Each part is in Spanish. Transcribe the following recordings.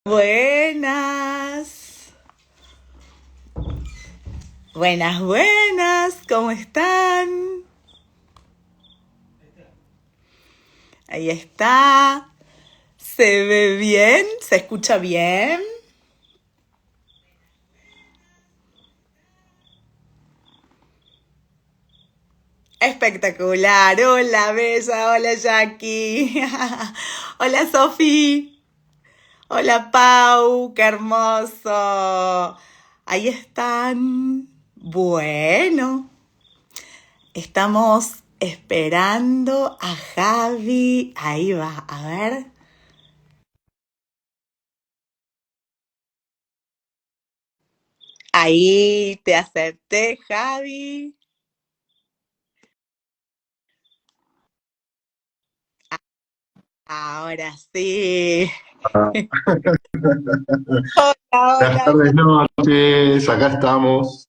Buenas, buenas, buenas, ¿cómo están? Ahí está. ¿Se ve bien? ¿Se escucha bien? Espectacular. Hola, Bella. Hola, Jackie. Hola, Sofi. Hola, Pau. Qué hermoso. Ahí están. Bueno, estamos esperando a Javi. Ahí va, a ver. Ahí te acepté, Javi. Ahora sí. Ah, Hola, Buenas hola, tardes, noches, acá estamos.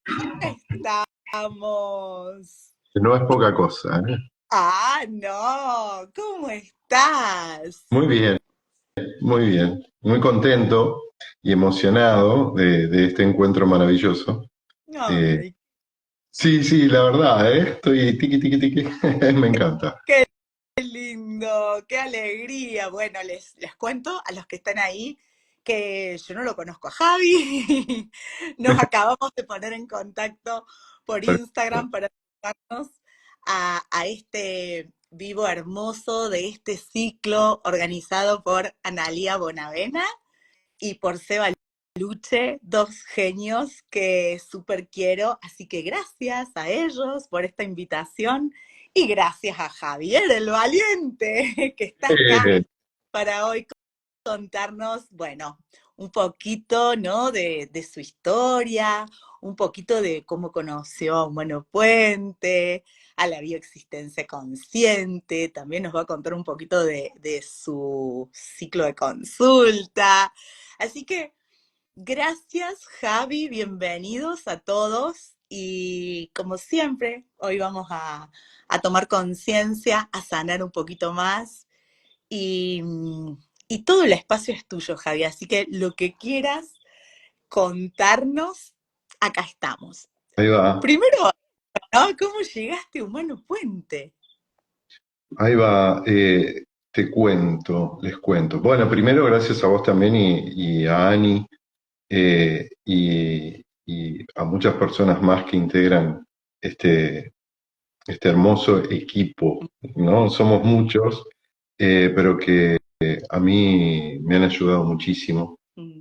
estamos. Que no es poca cosa, ¿eh? Ah, no. ¿Cómo estás? Muy bien, muy bien. Muy contento y emocionado de este encuentro maravilloso. Eh, Ay, sí, sí, la verdad, ¿eh? Estoy tiqui, tiqui, tiqui. Me encanta. qué lindo, qué alegría. Bueno, les cuento a los que están ahí que yo no lo conozco a Javi. Nos acabamos de poner en contacto por Instagram para darnos a este vivo hermoso de este ciclo organizado por Analía Bonavena y por Seba Luche, dos genios que súper quiero. Así que gracias a ellos por esta invitación y gracias a Javier el Valiente que está acá Eh, para hoy contarnos, bueno, un poquito, ¿no? De su historia, un poquito de cómo conoció a Humano Puente, a la bioexistencia consciente, también nos va a contar un poquito de su ciclo de consulta. Así que gracias, Javi, bienvenidos a todos y como siempre, hoy vamos a tomar conciencia, a sanar un poquito más y, y todo el espacio es tuyo, Javi, así que lo que quieras contarnos, acá estamos. Ahí va, Primero, ¿no? ¿Cómo llegaste a Humano Puente? ahí va. Te cuento, les cuento. Bueno, primero gracias a vos también y a Ani y a muchas personas más que integran este, este hermoso equipo, ¿no? Somos muchos, pero que a mí me han ayudado muchísimo, Mm.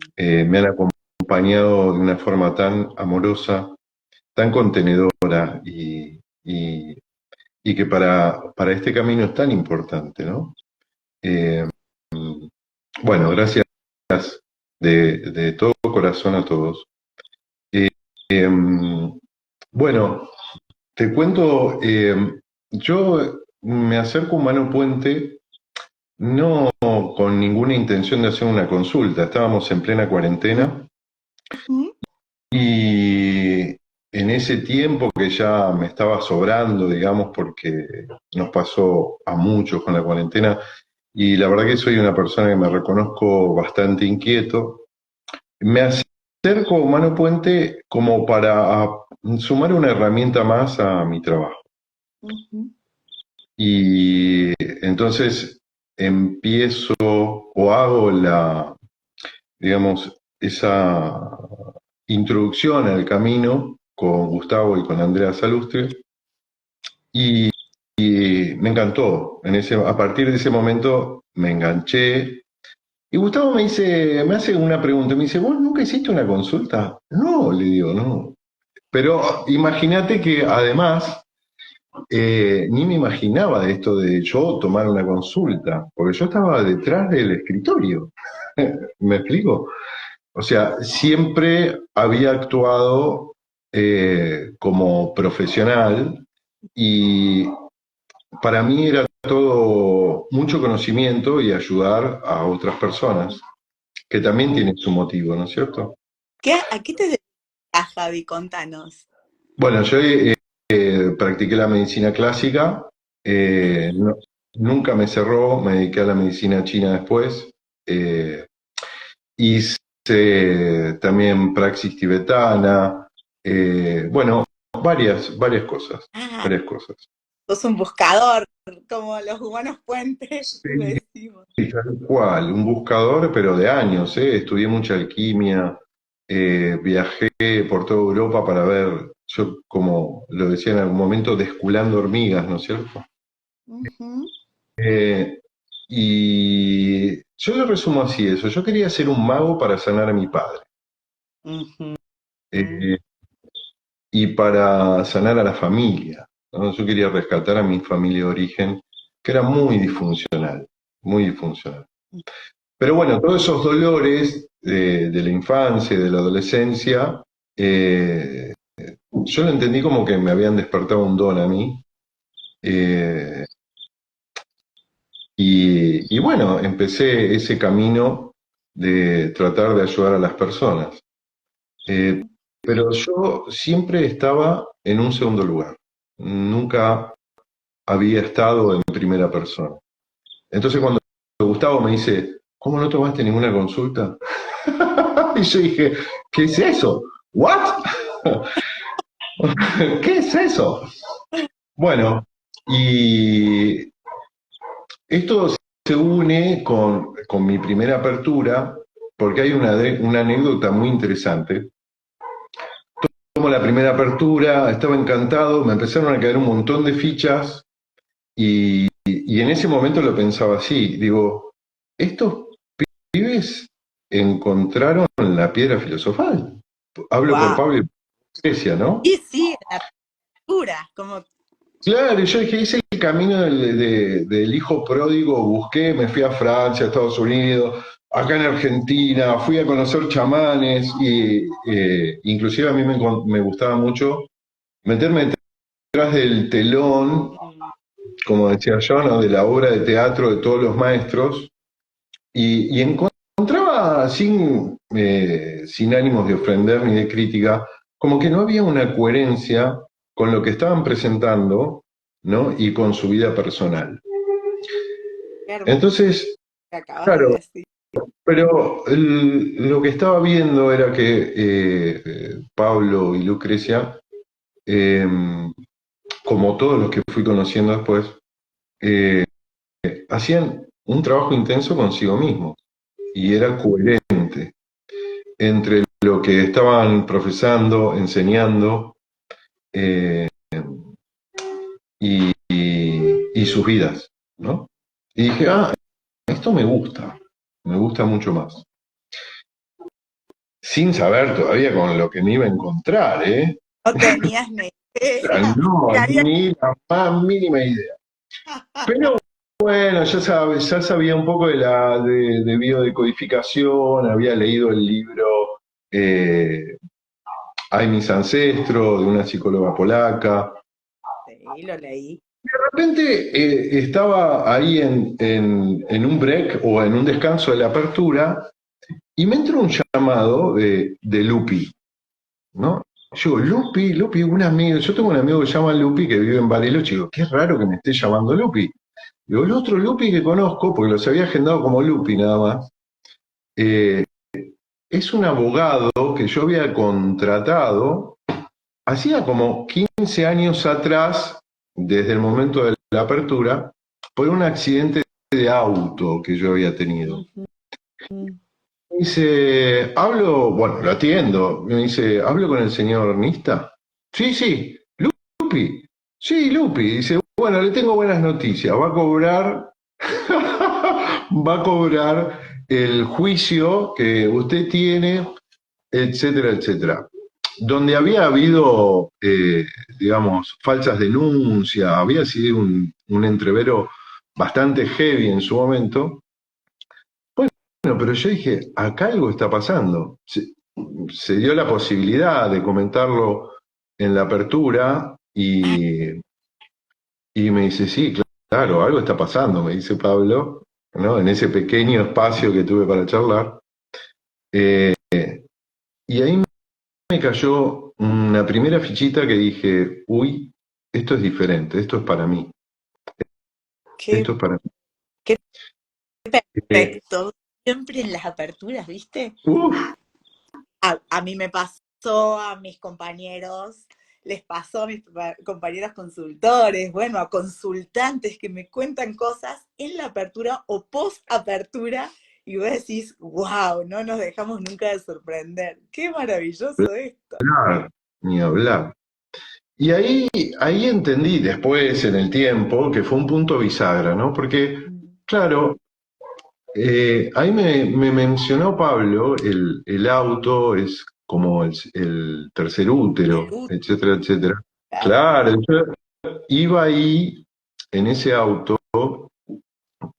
me han acompañado de una forma tan amorosa, tan contenedora y que para este camino es tan importante, ¿no? Eh, bueno, gracias de todo corazón a todos. Bueno, te cuento, yo me acerco a Humano Puente no con ninguna intención de hacer una consulta. Estábamos en plena cuarentena ¿Mm? y en ese tiempo que ya me estaba sobrando, digamos, porque nos pasó a muchos con la cuarentena, y la verdad que soy una persona que me reconozco bastante inquieto, me acerco a Humano Puente como para sumar una herramienta más a mi trabajo. Ujú. Y entonces empiezo o hago digamos, esa introducción al camino con Gustavo y con Andrea Salustri y me encantó. A partir de ese momento me enganché y Gustavo me hace una pregunta, me dice, ¿vos nunca hiciste una consulta? No, le digo, no. Pero imagínate que además ni me imaginaba de esto de yo tomar una consulta, porque yo estaba detrás del escritorio. ¿Me explico? O sea, siempre había actuado como profesional y para mí era todo mucho conocimiento y ayudar a otras personas, que también tienen su motivo, ¿no es cierto? ¿A qué te dedicas, Javi? Contanos. Bueno, yo practiqué la medicina clásica, nunca me cerró, me dediqué a la medicina china después, eh, hice también praxis tibetana, bueno, varias cosas, Ah, varias cosas. sos un buscador, como los humanos puentes, Sí, decimos. tal cual, un buscador, pero de años, ¿eh? Estudié mucha alquimia, viajé por toda Europa para ver, yo como lo decía en algún momento, desculando hormigas, ¿no es cierto? Ujú, Eh, y yo lo resumo así, eso, yo quería ser un mago para sanar a mi padre ujú. eh, y para sanar a la familia, ¿no? Yo quería rescatar a mi familia de origen, que era muy disfuncional, muy disfuncional. Pero bueno, todos esos dolores de la infancia y de la adolescencia, eh, yo lo entendí como que me habían despertado un don a mí. eh, y bueno, empecé ese camino de tratar de ayudar a las personas. Eh, pero yo siempre estaba en un segundo lugar. Nunca había estado en primera persona. Entonces cuando Gustavo me dice, ¿cómo no tomaste ninguna consulta? Y yo dije, ¿qué es eso? ¿What? ¿Qué es eso? Bueno, y esto se une con mi primera apertura, porque hay una anécdota muy interesante. Tomo la primera apertura, estaba encantado, me empezaron a caer un montón de fichas y en ese momento lo pensaba así, digo, estos pibes encontraron la piedra filosofal. Hablo por Wow. Pablo y Grecia, ¿no? Y sí, la pura, como, Claro, yo dije, hice el camino del hijo pródigo, busqué, me fui a Francia, a Estados Unidos, acá en Argentina, fui a conocer chamanes y inclusive a mí me gustaba mucho meterme detrás del telón, mm, como decía yo, ¿no? De la obra de teatro de todos los maestros y encontraba sin ánimos de ofender ni de crítica, como que no había una coherencia con lo que estaban presentando, ¿no? Y con su vida personal. qué hermoso Entonces, que acabas de claro, decir. pero lo que estaba viendo era que Pablo y Lucrecia, eh, como todos los que fui conociendo después, eh, hacían un trabajo intenso consigo mismos y era coherente entre lo que estaban profesando, enseñando eh, y sus vidas, ¿no? Y dije, esto me gusta mucho más. Sin saber todavía con lo que me iba a encontrar, ¿eh? No tenías ni idea No, que había. ni la más mínima idea. Pero bueno, ya sabía un poco de biodecodificación, había leído el libro eh, Hay mis ancestros, de una psicóloga polaca. Sí, lo leí. De repente estaba ahí en un break o en un descanso de la apertura y me entró un llamado de Lupi, ¿no? Yo, Lupi, un amigo, yo tengo un amigo que se llama Lupi que vive en Bariloche, digo, qué raro que me esté llamando Lupi. Digo, el otro Lupi que conozco, porque los había agendado como Lupi nada más, eh, es un abogado que yo había contratado hacía como 15 años atrás, desde el momento de la apertura, por un accidente de auto que yo había tenido. Ujú. Me dice, hablo, bueno, lo atiendo, me dice, ¿hablo con el señor Nista? Sí, sí, Lupi, sí, Lupi, dice, bueno, le tengo buenas noticias, va a cobrar el juicio que usted tiene, etcétera, etcétera. Donde había habido, digamos, falsas denuncias, había sido un entrevero bastante heavy en su momento. Bueno, pero yo dije, acá algo está pasando. Se dio la posibilidad de comentarlo en la apertura y me dice, sí, claro, algo está pasando, me dice Pablo, ¿no? En ese pequeño espacio que tuve para charlar. Eh, y ahí me cayó una primera fichita que dije, uy, esto es diferente, esto es para mí, Qué, esto es para mí. qué Eh, perfecto. siempre en las aperturas, ¿viste? Uf, A mí me pasó, a mis compañeros, les pasó a mis compañeros consultores, bueno, a consultantes que me cuentan cosas en la apertura o post apertura y vos decís, wow, no nos dejamos nunca de sorprender. Qué maravilloso esto. hablar, ni hablar. Y ahí entendí después, en el tiempo, que fue un punto bisagra, ¿no? Porque, Mm. claro, ahí me mencionó Pablo, el auto es como el tercer El útero, útero, etcétera, etcétera. claro. Claro, yo iba ahí en ese auto,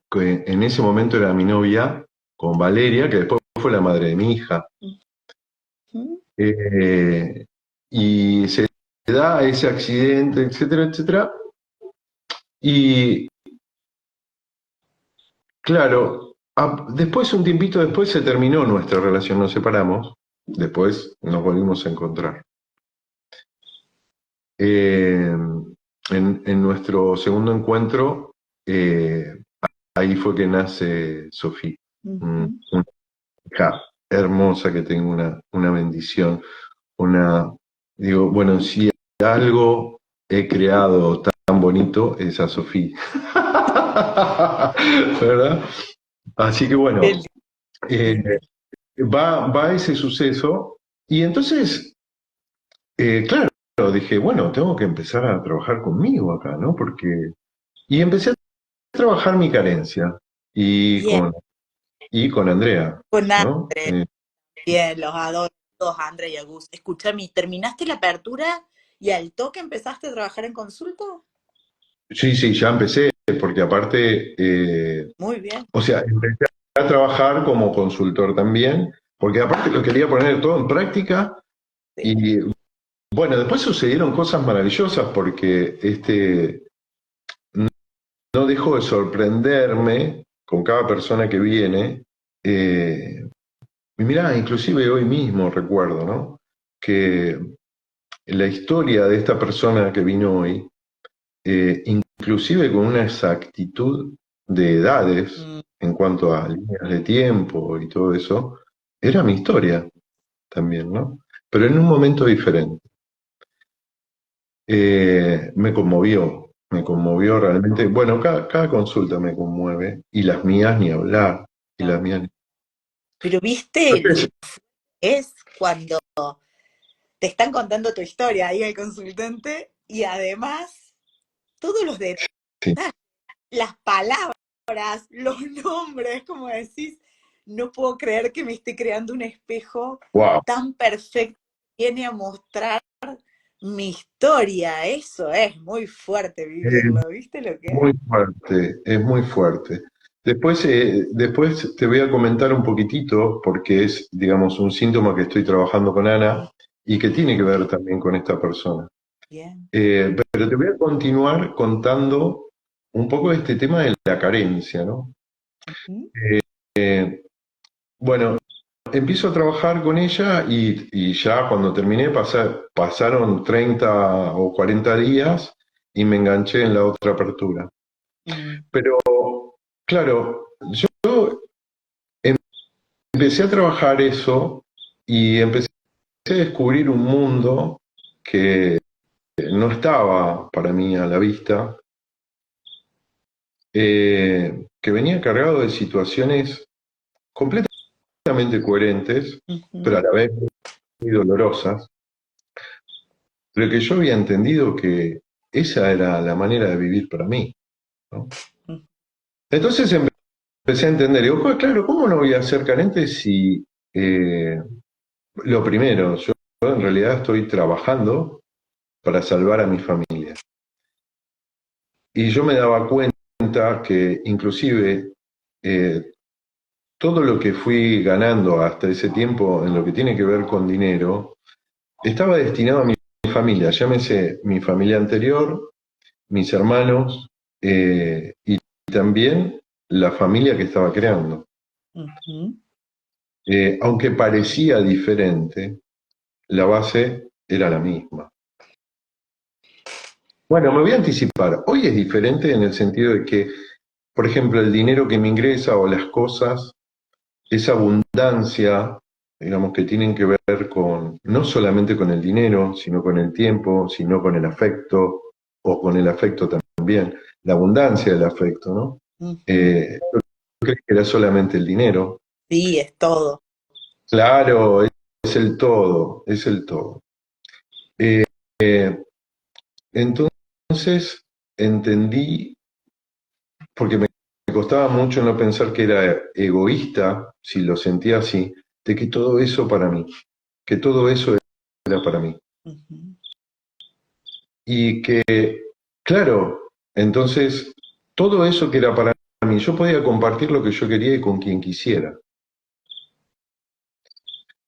que en ese momento era mi novia, con Valeria, que después fue la madre de mi hija. Ujú. Eh, y se da ese accidente, etcétera, etcétera. Y claro, después, un tiempito después, se terminó nuestra relación, nos separamos, después nos volvimos a encontrar. Eh, en nuestro segundo encuentro, eh, ahí fue que nace Sofía, Ujú. una hija hermosa que tengo, una bendición, una, digo, bueno, si algo he creado tan bonito es a Sofía, ¿verdad? Así que Qué bueno, eh, lindo. va ese suceso y entonces, claro, dije, bueno, tengo que empezar a trabajar conmigo acá, ¿no? Porque, y empecé a trabajar mi carencia y Bien, con, y con Andrea, con ¿no? André, bien, los adoro, todos André y Agus. Escúchame, ¿terminaste la apertura y al toque empezaste a trabajar en consulta? Sí, sí, ya empecé, porque aparte, Muy bien. o sea, empecé a trabajar como consultor también, porque aparte lo quería poner todo en práctica Sí. y bueno, después sucedieron cosas maravillosas porque no dejo de sorprenderme con cada persona que viene. Y mirá, inclusive hoy mismo recuerdo, ¿no? Que la historia de esta persona que vino hoy, inclusive con una exactitud de edades Mm, en cuanto a líneas de tiempo y todo eso, era mi historia también, ¿no? Pero en un momento diferente. Me conmovió realmente. Bueno, cada consulta me conmueve y las mías ni hablar. Y las claro. mías ni... Pero viste lo Entonces, es cuando te están contando tu historia ahí el consultante y además todos los detalles, sí, las palabras, los nombres, como decís, no puedo creer que me esté creando un espejo wow. tan perfecto que viene a mostrar mi historia. Eso es muy fuerte vivirlo, ¿viste lo que es? Muy fuerte, es muy fuerte. Después te voy a comentar un poquitito porque es, digamos, un síntoma que estoy trabajando con Ana y que tiene que ver también con esta persona. Bien. Pero te voy a continuar contando un poco de este tema de la carencia, ¿no? Ujú. Bueno, empiezo a trabajar con ella y ya cuando terminé pasaron 30 o 40 días y me enganché en la otra apertura. Mm, Pero claro, yo empecé a trabajar eso y empecé a descubrir un mundo que no estaba para mí a la vista, que venía cargado de situaciones completamente coherentes, pero a ujú, la vez muy dolorosas, pero que yo había entendido que esa era la manera de vivir para mí, ¿no? mm, Entonces empecé a entender, digo, "Pues, claro, ¿cómo no voy a ser carente si eh, lo primero, yo en realidad estoy trabajando para salvar a mi familia? Y yo me daba cuenta que inclusive eh, todo lo que fui ganando hasta ese tiempo en lo que tiene que ver con dinero, estaba destinado a mi familia, llámese mi familia anterior, mis hermanos y también la familia que estaba creando. ujú. Aunque parecía diferente, la base era la misma. Bueno, me voy a anticipar. Hoy es diferente en el sentido de que, por ejemplo, el dinero que me ingresa o las cosas esa abundancia, digamos, que tienen que ver con, no solamente con el dinero, sino con el tiempo, sino con el afecto, o con el afecto también, la abundancia del afecto, ¿no? Ujú. Yo creí que era solamente el dinero. Sí, es todo. Claro, es el todo, es el todo. Eh, entonces entendí, porque me costaba mucho no pensar que era egoísta, si lo sentía así, de que todo eso para mí, que todo eso era para mí. Ujú. Y que, claro, entonces todo eso que era para mí, yo podía compartir lo que yo quería y con quien quisiera.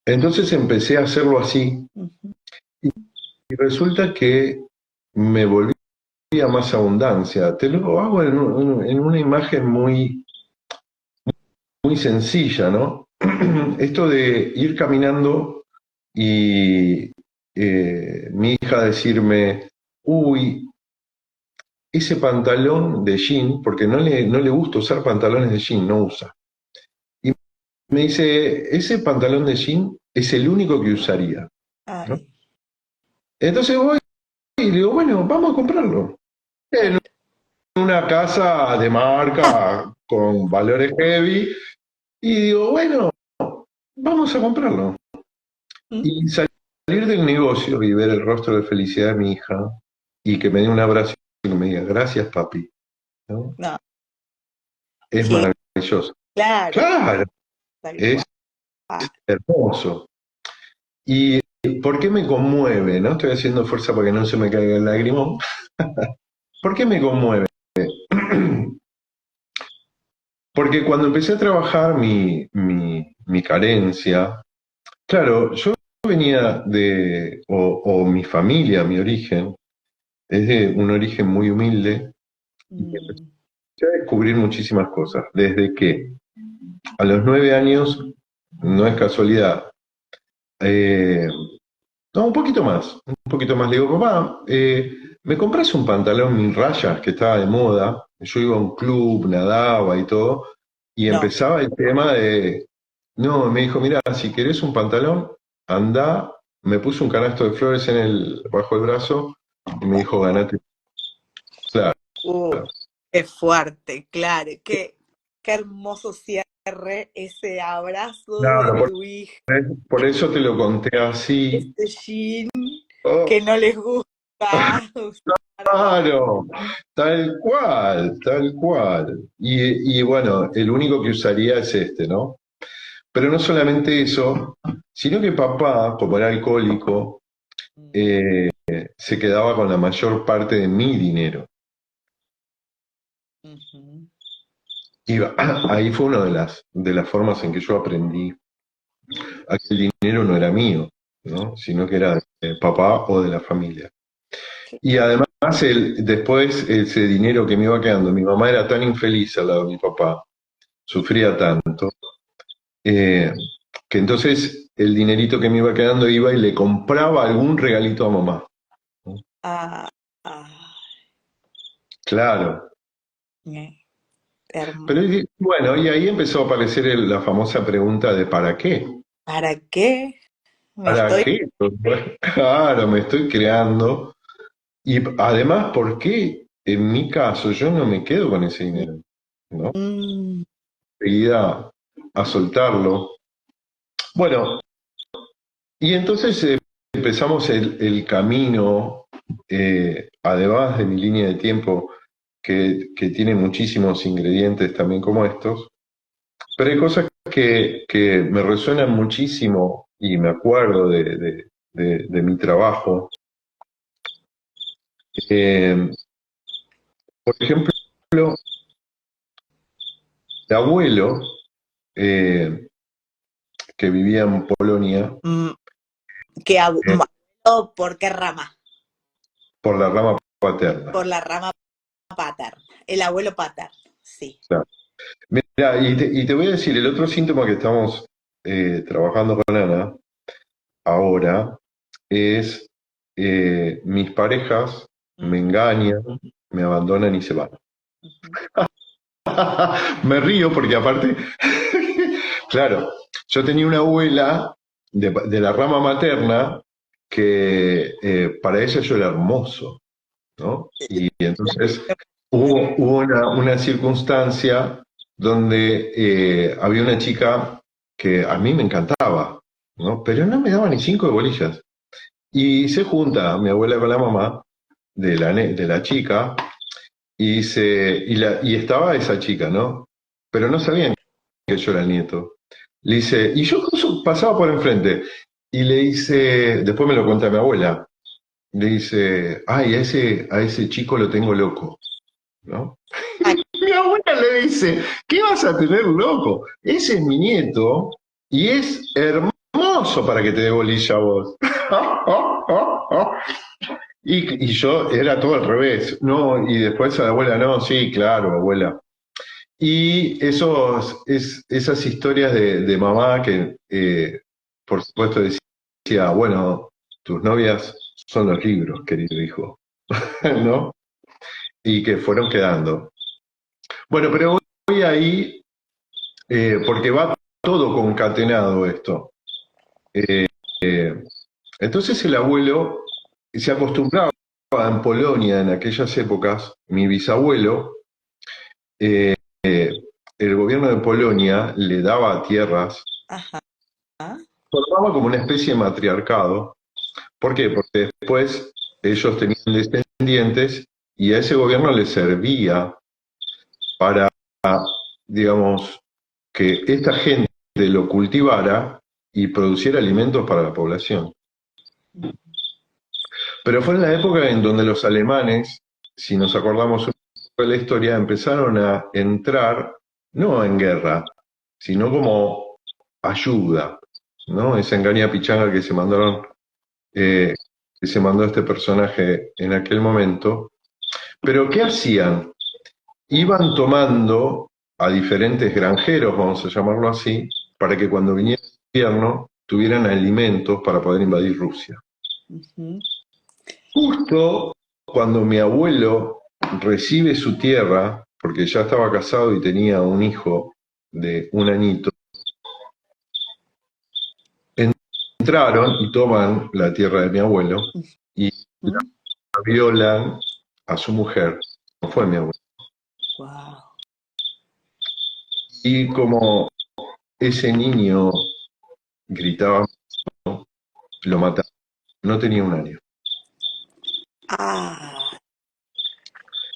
Entonces empecé a hacerlo así Ujú. y resulta que me volví a más abundancia. Te lo hago en una imagen muy sencilla, ¿no? Esto de ir caminando y mi hija decirme, uy, ese pantalón de jean, porque no le gusta usar pantalones de jean, no usa. Y me dice, ese pantalón de jean es el único que usaría, ¿no? Ay, Entonces voy y le digo, bueno, vamos a comprarlo. En claro. una casa de marca con valores heavy, y digo, bueno, vamos a comprarlo. Mm. Y salir del negocio y ver el rostro de felicidad de mi hija y que me dé un abrazo y que me diga, gracias, papi, ¿no? No, Es que maravilloso. claro, Claro, tal es cual. hermoso. ¿Y por qué me conmueve? ¿No? Estoy haciendo fuerza para que no se me caiga el lagrimón. ¿Por qué me conmueve? Porque cuando empecé a trabajar mi carencia, claro, yo venía o mi familia, mi origen, es de un origen muy humilde y empecé Mm. a descubrir muchísimas cosas. Desde que a los 9 años, no es casualidad, eh, no, un poquito más. Le digo, papá, ¿me compras un pantalón mil rayas que estaba de moda? Yo iba a un club, nadaba y todo, y No. empezaba el tema de, no, me dijo, mira, si querés un pantalón, anda, me puso un canasto de flores bajo el brazo y me dijo, ganate. Claro, Uh, qué fuerte, claro. Qué hermoso cierre ese abrazo de claro, tu hija, por eso te lo conté así. ese jean Oh, que no les gusta usar más. claro, tal cual, tal cual. Y bueno, el único que usaría es este, ¿no? Pero no solamente eso, sino que papá, como era alcohólico, Mm. eh, se quedaba con la mayor parte de mi dinero. Ujú. Y ahí fue una de las formas en que yo aprendí a que el dinero no era mío, ¿no? Sino que era de papá o de la familia. Y además, después, ese dinero que me iba quedando, mi mamá era tan infeliz al lado de mi papá, sufría tanto, eh, que entonces el dinerito que me iba quedando iba y le compraba algún regalito a mamá. Ah, ah, Claro. eh, Pero hermoso. bueno, y ahí empezó a aparecer la famosa pregunta de ¿para qué? ¿Para qué me ¿Para estoy? qué? Claro, me estoy creando. Y además, ¿por qué en mi caso yo no me quedo con ese dinero? ¿No? Mm. Enseguida a soltarlo. Bueno, y entonces empezamos el camino, además de mi línea de tiempo, que tiene muchísimos ingredientes también como estos, pero hay cosas que me resuenan muchísimo y me acuerdo de mi trabajo. Eh, por ejemplo, el abuelo, eh, que vivía en Polonia, Mm, eh, ¿por qué rama? por la rama paterna. Por la rama paterna. El abuelo paterno, sí. Claro. Mira, y te voy a decir, el otro síntoma que estamos trabajando con Ana ahora es mis parejas me Mm. engañan, me abandonan y se van. Ujú. Me río porque aparte, claro, yo tenía una abuela de la rama materna que para ella yo era hermoso, ¿no? Y entonces hubo una circunstancia donde había una chica que a mí me encantaba, ¿no? Pero no me daba ni cinco de bolillas. Y se junta mi abuela con la mamá de la chica y estaba esa chica, ¿no? Pero no sabían que yo era el nieto. Le dice, y yo justo pasaba por enfrente y le dice, después me lo cuenta mi abuela, le dice, ay, a ese chico lo tengo loco, ¿no? Ay, Mi abuela le dice, ¿qué vas a tener loco? Ese es mi nieto y es hermoso para que te dé bolilla a vos. Y yo era todo al revés, ¿no? Y después a la abuela, no, sí, claro, abuela. Y esas historias de mamá que, por supuesto, decía, bueno, tus novias son los libros, querido hijo, ¿no? Y que fueron quedando. Bueno, pero voy ahí porque va todo concatenado esto. Entonces el abuelo se acostumbraba en Polonia en aquellas épocas, mi bisabuelo, eh, el gobierno de Polonia le daba tierras, ajá. formaba como una especie de matriarcado. ¿Por qué? Porque después ellos tenían descendientes y a ese gobierno le servía para, digamos, que esta gente lo cultivara y produciera alimentos para la población. Pero fue en la época en donde los alemanes, si nos acordamos un poco de la historia, empezaron a entrar no en guerra, sino como ayuda, ¿no? Esa engaña pichanga eh, que se mandó este personaje en aquel momento. Pero ¿qué hacían? Iban tomando a diferentes granjeros, vamos a llamarlo así, para que cuando viniera el invierno tuvieran alimentos para poder invadir Rusia. Ujú. Justo cuando mi abuelo recibe su tierra, porque ya estaba casado y tenía un hijo de un añito, entraron y toman la tierra de mi abuelo y Ujú. violan a su mujer, no fue mi abuelo. Wow. Y como ese niño gritaba, lo mataron, no tenía un año. Ah,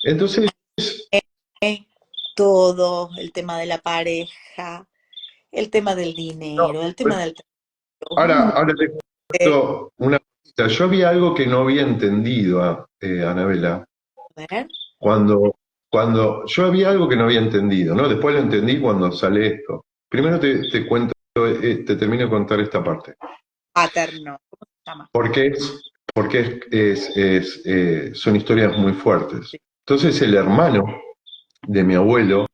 Entonces, todo el tema de la pareja, el tema del no, dinero, el tema del trabajo, ahora te cuento una cosita. Yo había algo que no había entendido, Anabela, a ver, cuando, cuando yo había algo que no había entendido, ¿no? Después lo entendí cuando sale esto. Primero te cuento, te termino de contar esta parte. paterno, ¿cómo se llama? Porque son historias muy fuertes. Sí. Entonces el hermano de mi abuelo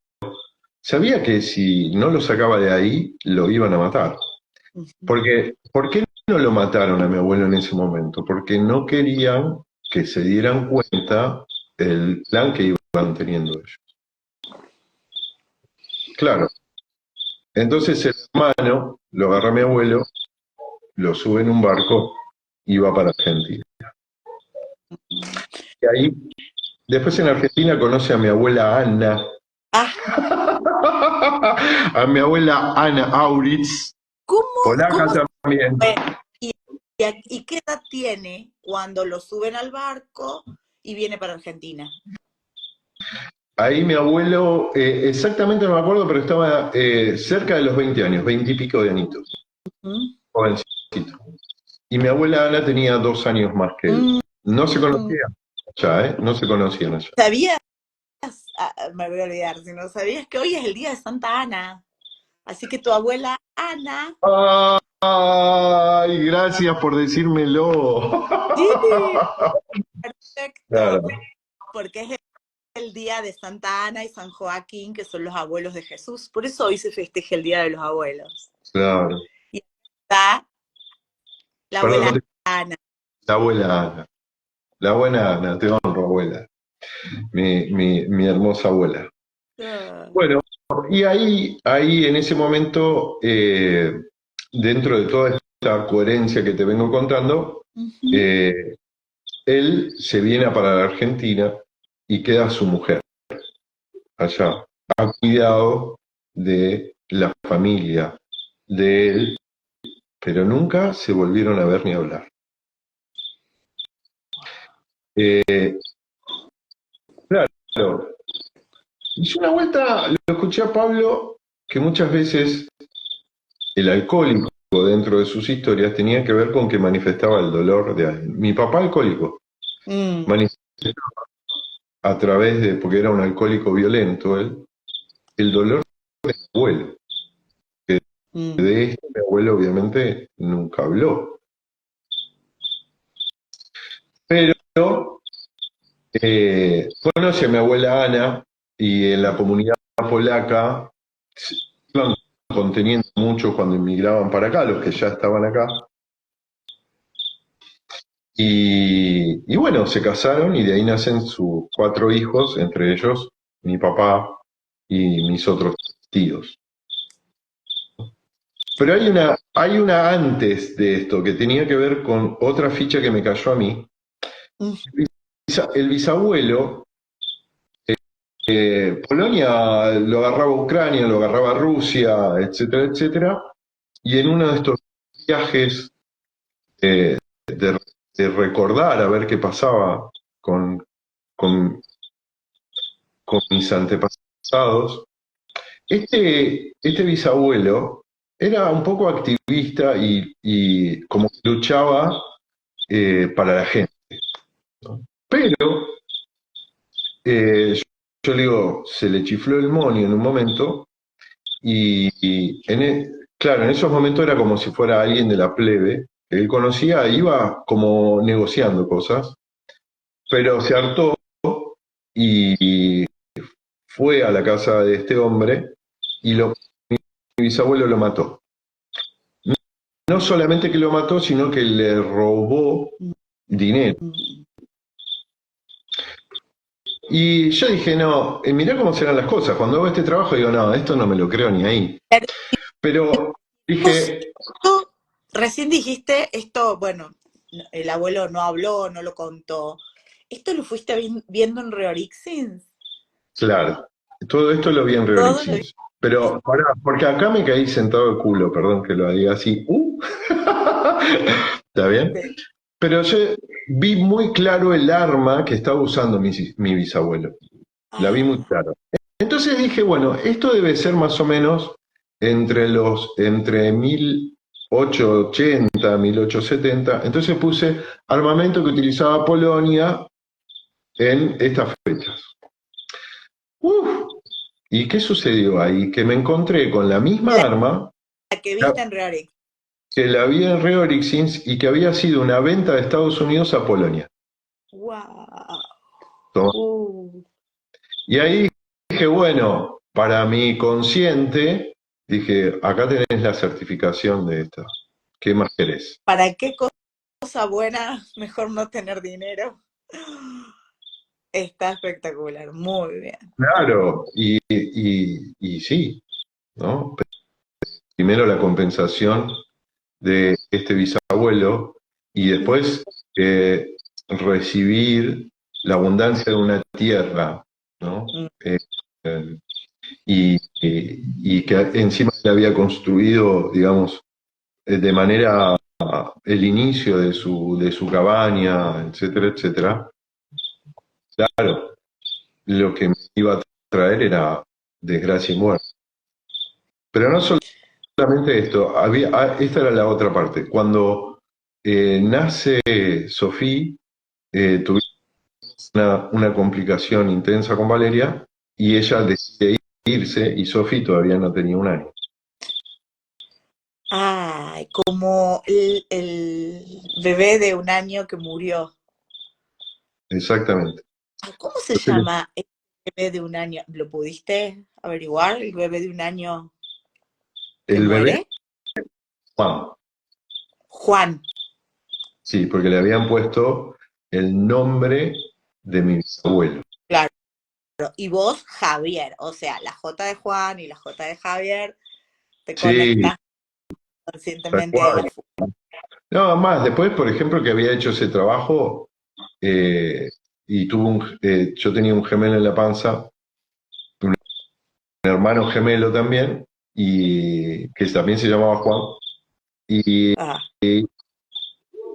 sabía que si no lo sacaba de ahí, lo iban a matar. Ujú. Porque, ¿por qué no lo mataron a mi abuelo en ese momento? Porque no querían que se dieran cuenta el plan que iban teniendo ellos. Claro. Entonces el hermano lo agarra a mi abuelo, lo sube en un barco y va para Argentina. Y ahí, después en Argentina conoce a mi abuela Ana, Ah, a mi abuela Ana Auritz, polaca ¿cómo también. fue? ¿Y, y qué edad tiene cuando lo suben al barco y viene para Argentina? Ahí mi abuelo, exactamente no me acuerdo, pero estaba cerca de los 20 años, 20 y pico de añitos, ¿Mm? jovencito. Y mi abuela Ana tenía 2 años más que él. Mm, No se mm. conocían ya, ¿eh? No se conocían allá. ¿Sabías? Me voy a olvidar, si no sabías que hoy es el día de Santa Ana. Así que tu abuela Ana, Ay, gracias por decírmelo. sí, perfecto, Claro, porque es el día de Santa Ana y San Joaquín, que son los abuelos de Jesús. Por eso hoy se festeja el Día de los Abuelos. claro. Y está la Perdón, abuela Ana. la abuela Ana. La buena Ana, te honro, abuela. Mi hermosa abuela. Ah, Bueno, y ahí en ese momento, dentro de toda esta coherencia que te vengo contando, Ujú. eh, él se viene para la Argentina y queda su mujer allá, a cuidado de la familia de él, pero nunca se volvieron a ver ni a hablar. Eh, claro, hice una vuelta, lo escuché a Pablo, que muchas veces el alcohólico dentro de sus historias tenía que ver con que manifestaba el dolor de alguien. Mi papá alcohólico, Mm, manifestaba a través de, porque era un alcohólico violento él, el dolor de mi abuelo. mm, De esto mi abuelo obviamente nunca habló. Pero conoce a mi abuela Ana y en la comunidad polaca se iban conteniendo mucho cuando inmigraban para acá, los que ya estaban acá. Y bueno, se casaron y de ahí nacen sus 4 hijos, entre ellos mi papá y mis otros tíos. Pero hay una antes de esto que tenía que ver con otra ficha que me cayó a mí. mm. El bisabuelo, Polonia lo agarraba Ucrania, lo agarraba Rusia, etcétera, etcétera. Y en uno de estos viajes de, de recordar a ver qué pasaba con, con, con mis antepasados, este bisabuelo era un poco activista y como que luchaba para la gente, ¿no? Pero yo le digo, se le chifló el monio en un momento y claro, en esos momentos era como si fuera alguien de la plebe que él conocía, iba como negociando cosas, pero se hartó y fue a la casa de este hombre y mi bisabuelo lo mató. No solamente que lo mató, sino que le robó dinero. Mm. Y yo dije, no, mirá cómo serán las cosas. Cuando hago este trabajo digo, no, esto no me lo creo ni ahí. Claro, Pero vos, dije, tú recién dijiste esto, bueno, el abuelo no habló, no lo contó. ¿Esto lo fuiste viendo en Reorixins? claro, todo esto lo vi en Todo lo Reorixins. Pero pará, porque acá me caí sentado de culo, perdón que lo diga así. ¿Está bien? viste. Pero yo vi muy claro el arma que estaba usando mi bisabuelo. La vi muy Ah, clara. Entonces dije, bueno, esto debe ser más o menos entre 1880, 1870. Entonces puse armamento que utilizaba Polonia en estas fechas. Uf, ¿y qué sucedió ahí? Que me encontré con la misma la, arma la que que viste en Reorix. que la vi en Reorixins y que había sido una venta de Estados Unidos a Polonia. Wow. Toma. Y ahí dije, bueno, para mi consciente, dije, acá tenés la certificación de esta. ¿Qué más querés? ¿Para qué cosa buena mejor no tener dinero? Está espectacular, muy bien. Claro, y sí, ¿no? Primero la compensación de este bisabuelo y después eh, recibir la abundancia de una tierra, ¿no? Mm. Eh, eh, y que encima se había construido, digamos, de manera el inicio de su cabaña, etcétera, etcétera. Claro, lo que me iba a traer era desgracia y muerte. Pero no solamente esto, esta era la otra parte. Cuando nace Sofía, tuvimos una complicación intensa con Valeria y ella decide irse y Sofía todavía no tenía un año. Ay, como el bebé de 1 año que murió. Exactamente. Ah, ¿cómo se llama el bebé de 1 año? ¿Lo pudiste averiguar? ¿El bebé de 1 año que El bebé, muere? Juan, Juan. sí, porque le habían puesto el nombre de mi bisabuelo. Claro, y vos, Javier, o sea, la J de Juan y la J de Javier, te Sí, conectas tal conscientemente ahí cual. a full. No, más, después, por ejemplo, que había hecho ese trabajo eh, y yo tenía un gemelo en la panza, un hermano gemelo también, y que también se llamaba Juan, y Ah,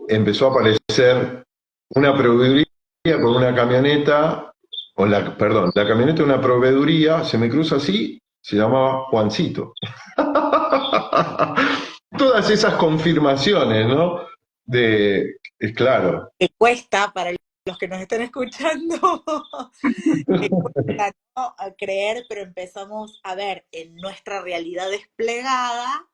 empezó a aparecer una proveeduría con una camioneta, perdón, la camioneta de una proveeduría, se me cruza así, se llamaba Juancito. Todas esas confirmaciones, ¿no? Es claro, que cuesta para los que nos están escuchando, que cuesta, ¿no? A creer, pero empezamos a ver en nuestra realidad desplegada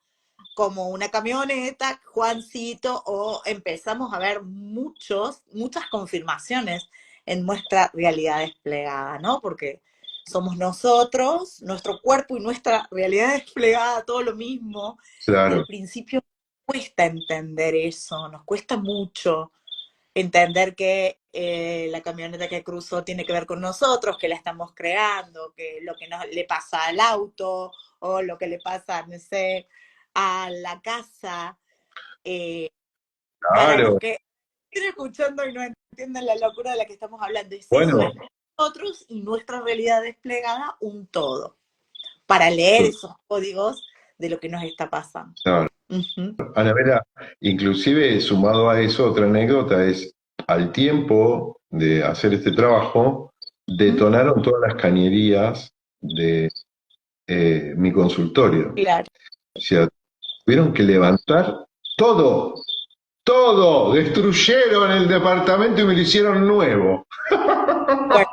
como una camioneta, Juancito, o empezamos a ver muchas confirmaciones en nuestra realidad desplegada, ¿no? Porque somos nosotros, nuestro cuerpo y nuestra realidad desplegada, todo lo mismo, y claro, al principio cuesta entender eso, nos cuesta mucho entender que la camioneta que cruzó tiene que ver con nosotros, que la estamos creando, que lo que le pasa al auto o lo que le pasa, no sé, a la casa. eh, para los claro. que estén escuchando y no entienden la locura de la que estamos hablando, es eso, Bueno, es nosotros y nuestra realidad desplegada un todo, para leer esos códigos de lo que nos está pasando. claro. Ujú. Anabela, inclusive sumado a eso, otra anécdota es, al tiempo de hacer este trabajo, detonaron todas las cañerías de mi consultorio. Claro. O sea, tuvieron que levantar todo, todo, destruyeron el departamento y me lo hicieron nuevo. Bueno,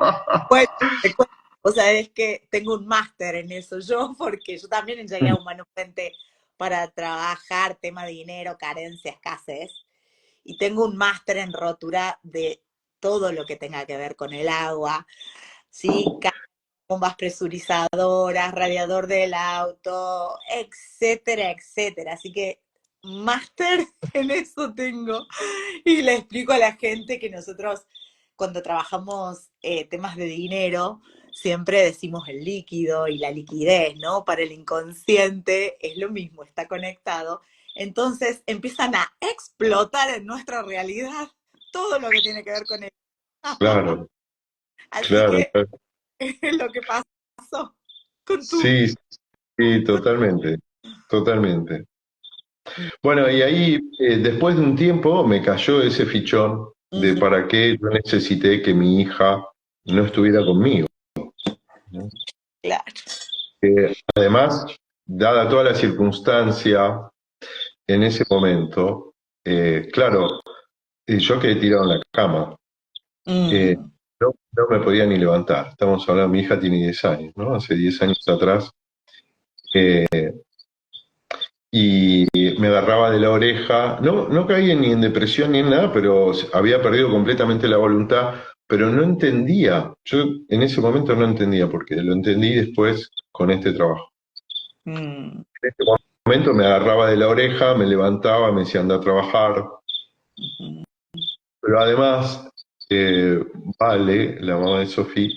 bueno, te cuento. O sea, es que tengo un máster en eso yo, porque yo también llegué a Humano Fuente para trabajar tema de dinero, carencia, escasez, y tengo un máster en rotura de todo lo que tenga que ver con el agua, ¿sí? Bombas presurizadoras, radiador del auto, etcétera, etcétera. Así que máster en eso tengo. Y le explico a la gente que nosotros cuando trabajamos temas de dinero, siempre decimos el líquido y la liquidez, ¿no? Para el inconsciente es lo mismo, está conectado. Entonces empiezan a explotar en nuestra realidad todo lo que tiene que ver con él. Claro, Así claro, que claro. es lo que pasó con tu... Sí, sí, totalmente, totalmente. Bueno, y ahí, después de un tiempo, me cayó ese fichón de Ujú, para qué yo necesité que mi hija no estuviera conmigo, ¿no? claro. Además, dada toda la circunstancia en ese momento, claro, yo quedé tirado en la cama, eh, Mm, no me podía ni levantar. Estamos hablando, mi hija tiene 10 años, ¿no? Hace 10 años atrás, y me agarraba de la oreja. No, no caí ni en depresión ni en nada, pero había perdido completamente la voluntad, pero no entendía. Yo en ese momento no entendía por qué. Lo entendí después con este trabajo. mm, En este momento me agarraba de la oreja, me levantaba, me decía anda a trabajar. ujú. Pero además, Vale, la mamá de Sofía,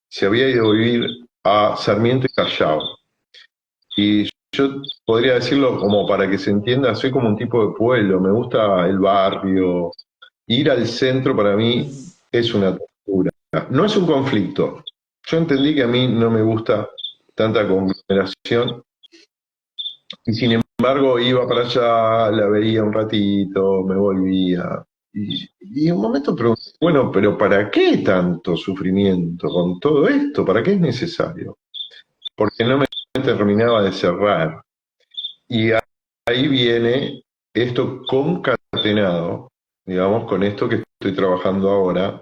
se había ido a vivir a Sarmiento y Callao. Y yo podría decirlo como para que se entienda, soy como un tipo de pueblo, me gusta el barrio. Ir al centro para mí Mm. es una tortura. No es un conflicto. Yo entendí que a mí no me gusta tanta conglomeración y sin embargo iba para allá, la veía un ratito, me volvía. Y en un momento pregunté, bueno, pero ¿para qué tanto sufrimiento con todo esto? ¿Para qué es necesario? Porque no me terminaba de cerrar. Y ahí viene esto concatenado, digamos, con esto que estoy trabajando ahora,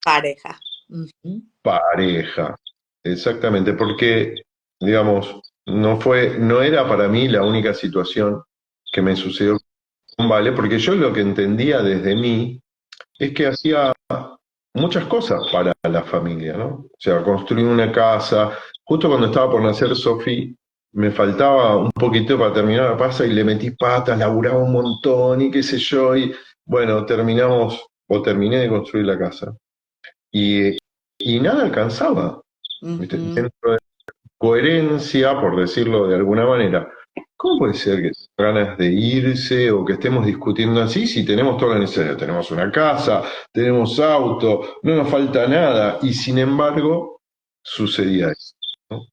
Pareja. Ujú. pareja. Exactamente, porque, digamos, no era para mí la única situación que me sucedió con Vale, porque yo lo que entendía desde mí es que hacía muchas cosas para la familia, ¿no? O sea, construí una casa. Justo cuando estaba por nacer Sofi, me faltaba un poquito para terminar la casa y le metí patas, laburaba un montón y qué sé yo. Y bueno, terminé de construir la casa. Y, y nada alcanzaba. ¿viste? Ujú. Dentro de coherencia, por decirlo de alguna manera. ¿Cómo puede ser que tenga ganas de irse o que estemos discutiendo así si tenemos todo lo necesario? Tenemos una casa, tenemos auto, no nos falta nada y sin embargo sucedía eso, ¿no?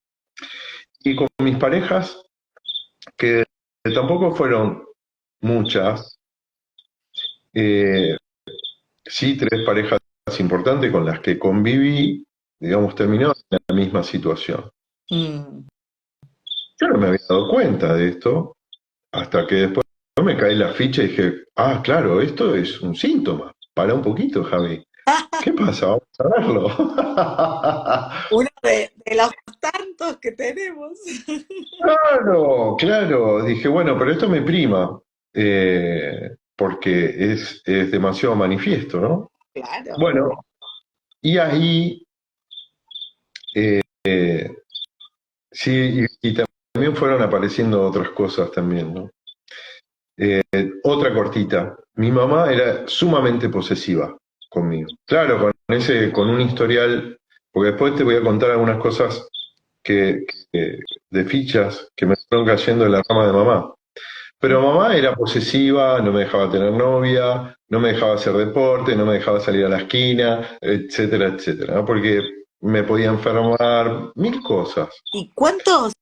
Y con mis parejas, que tampoco fueron muchas, eh, sí tres parejas importantes con las que conviví, digamos, terminó en la misma situación. Mm. Yo no me había dado cuenta de esto hasta que después me caí la ficha y dije, ah, claro, esto es un síntoma. Para un poquito, Javi. ¿Qué pasa? Vamos a verlo. Uno de los tantos que tenemos. Claro, claro. Dije, bueno, pero esto me prima, porque es demasiado manifiesto, ¿no? Claro. Bueno, y ahí, sí, y también fueron apareciendo otras cosas también, ¿no? Otra cortita. Mi mamá era sumamente posesiva conmigo. Claro, con un historial, porque después te voy a contar algunas cosas de fichas que me fueron cayendo en la rama de mamá. Pero mamá era posesiva, no me dejaba tener novia, no me dejaba hacer deporte, no me dejaba salir a la esquina, etcétera, etcétera, ¿no? Porque me podía enfermar, mil cosas. ¿Y cuántos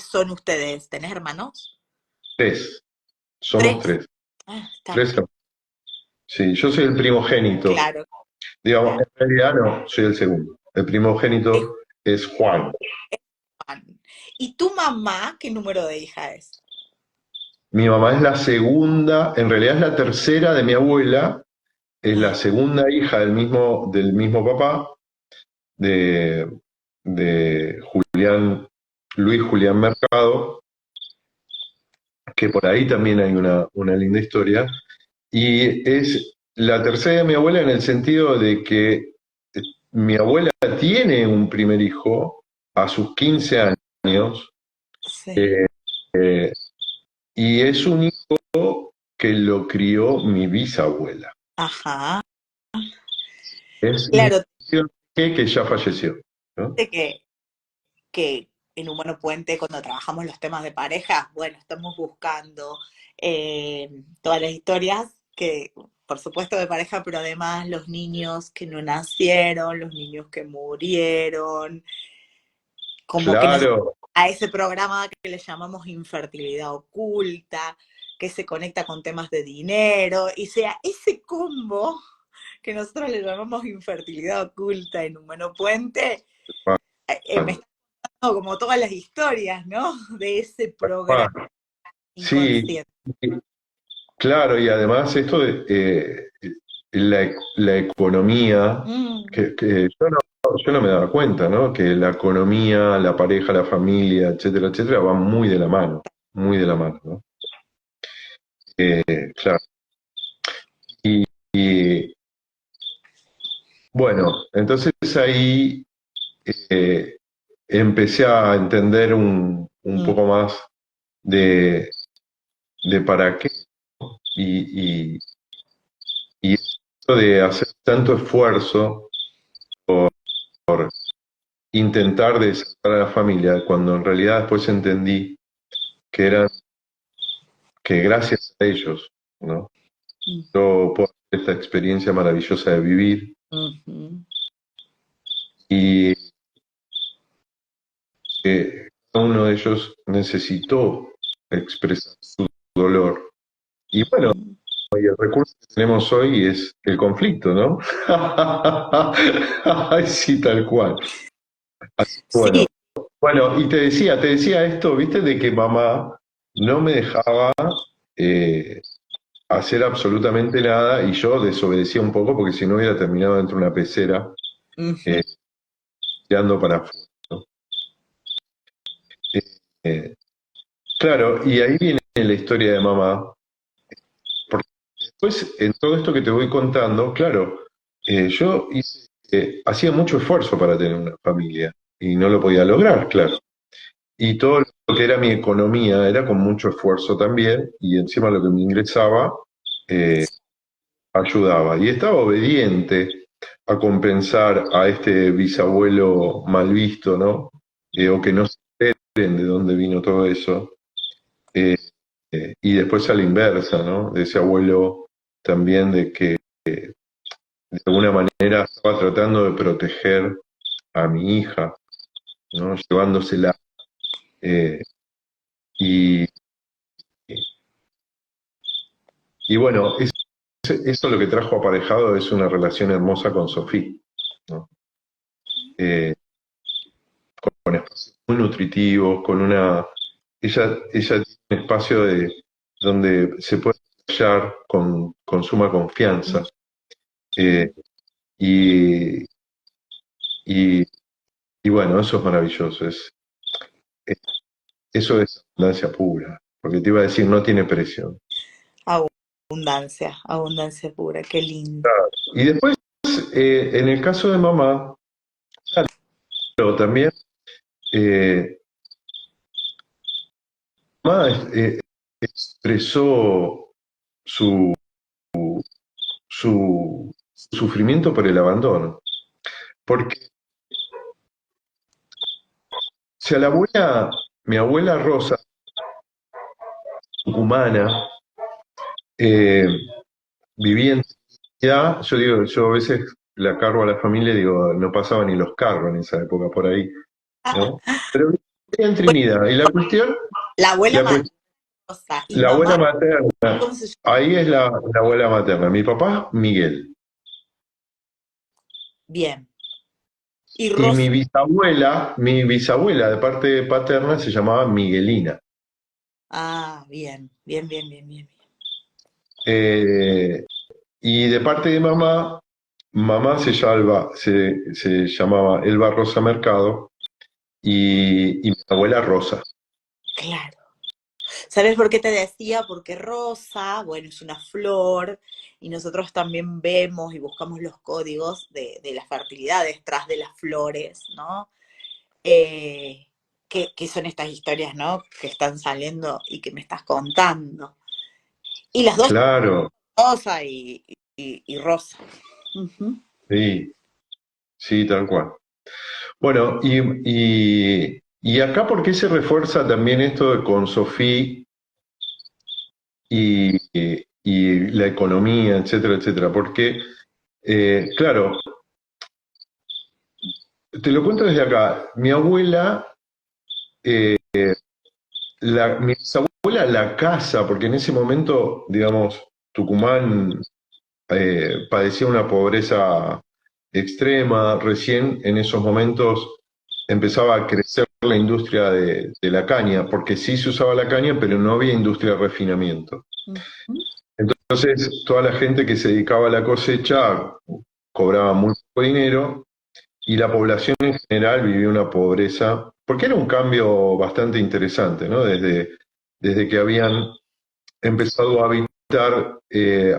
son ustedes? ¿Tenés hermanos? Tres, somos ¿Tres? tres. Ah, está. Tres, sí, yo soy el primogénito. Claro, Digamos, claro. en realidad no, soy el segundo. El Es primogénito es Juan. Juan. ¿Y tu mamá qué número de hija es? Mi mamá es la segunda, en realidad es la tercera de mi abuela, es la Ah, segunda hija del mismo papá, de, de Julián, Luis Julián Mercado, que por ahí también hay una linda historia, y es la tercera de mi abuela en el sentido de que mi abuela tiene un primer hijo a sus 15 años, sí. eh, y es un hijo que lo crió mi bisabuela. Ajá. Es mi Claro, tío que ya falleció, ¿no? de que en Humano Puente, cuando trabajamos los temas de pareja, bueno, estamos buscando todas las historias que, por supuesto, de pareja, pero además los niños que no nacieron, los niños que murieron, como que nos Claro, a ese programa que le llamamos infertilidad oculta, que se conecta con temas de dinero, y sea ese combo que nosotros le llamamos infertilidad oculta en Humano Puente, me está dando como todas las historias, ¿no? De ese programa sí, inconsciente. claro, y además esto de la economía, Mm, que yo no me daba cuenta, ¿no? Que la economía, la pareja, la familia, etcétera, etcétera, van muy de la mano, ¿no? Claro. Y bueno, entonces ahí eh, empecé a entender un mm, poco más de, de para qué y, y esto de hacer tanto esfuerzo por intentar desatar a la familia, cuando en realidad después entendí que eran que gracias a ellos, ¿no? mm, Yo puedo hacer esta experiencia maravillosa de vivir mm, y que cada uno de ellos necesitó expresar su dolor. Y bueno, mm. y el recurso que tenemos hoy es el conflicto, ¿no? Ay, sí, tal cual. Bueno, Sí, bueno, y te decía esto, viste, de que mamá no me dejaba eh, hacer absolutamente nada y yo desobedecía un poco porque si no hubiera terminado dentro de una pecera ujú, eh, tirando para afuera, ¿no? Eh, claro, y ahí viene la historia de mamá, porque después en todo esto que te voy contando, claro, hacía mucho esfuerzo para tener una familia y no lo podía lograr, claro. Y todo lo que era mi economía era con mucho esfuerzo también, y encima lo que me ingresaba eh, ayudaba. Y estaba obediente, a compensar a este bisabuelo mal visto, ¿no? O que no se enteren de dónde vino todo eso. Eh, y después a la inversa, ¿no? De ese abuelo también de que de alguna manera estaba tratando de proteger a mi hija, ¿no? Llevándosela. eh, y, y bueno, eso lo que trajo aparejado es una relación hermosa con Sofía, ¿no? Eh, con espacios muy nutritivos, con una... ella tiene un espacio donde se puede hallar con suma confianza. Eh, y, y, y bueno, eso es maravilloso. Es- Eso es abundancia pura. Porque te iba a decir, no tiene precio. Abundancia, abundancia pura, qué lindo. Y después, en el caso de mamá, claro, también, eh, mamá expresó su, su sufrimiento por el abandono. Porque si a la abuela, mi abuela Rosa, tucumana, eh, vivía en Trinidad, yo digo, yo a veces la cargo a la familia y digo, no pasaban ni los carros en esa época por ahí, ¿no? Pero vivía en Trinidad. Y La abuela la cuestión, Rosa y la abuela mamá, materna, ¿cómo se llama? ahí es la abuela materna. Mi papá, Miguel. Bien. Y Y Rosa, mi bisabuela de parte paterna se llamaba Miguelina. ah, bien, bien, bien, bien, bien, bien. Eh, y de parte de mamá, mamá se llamaba Elba Rosa Mercado y mi abuela Rosa. Claro. ¿Sabes por qué te decía? Porque rosa, bueno, es una flor y nosotros también vemos y buscamos los códigos de la fertilidad detrás de las flores, ¿no? Que son estas historias, ¿no? Que están saliendo y que me estás contando. Y las dos, Claro, rosa y rosa. Ujú. sí, sí, tal cual. Bueno, y acá, ¿por qué se refuerza también esto de con Sofía y la economía, etcétera, etcétera? Porque, claro, te lo cuento desde acá. Mi abuela, eh, mi bisabuela la casa, porque en ese momento, digamos, Tucumán padecía una pobreza extrema. Recién en esos momentos empezaba a crecer la industria de la caña, porque sí se usaba la caña, pero no había industria de refinamiento. Ujú. Entonces, toda la gente que se dedicaba a la cosecha cobraba muy poco dinero y la población en general vivía una pobreza, porque era un cambio bastante interesante, ¿no? Desde que habían empezado a habitar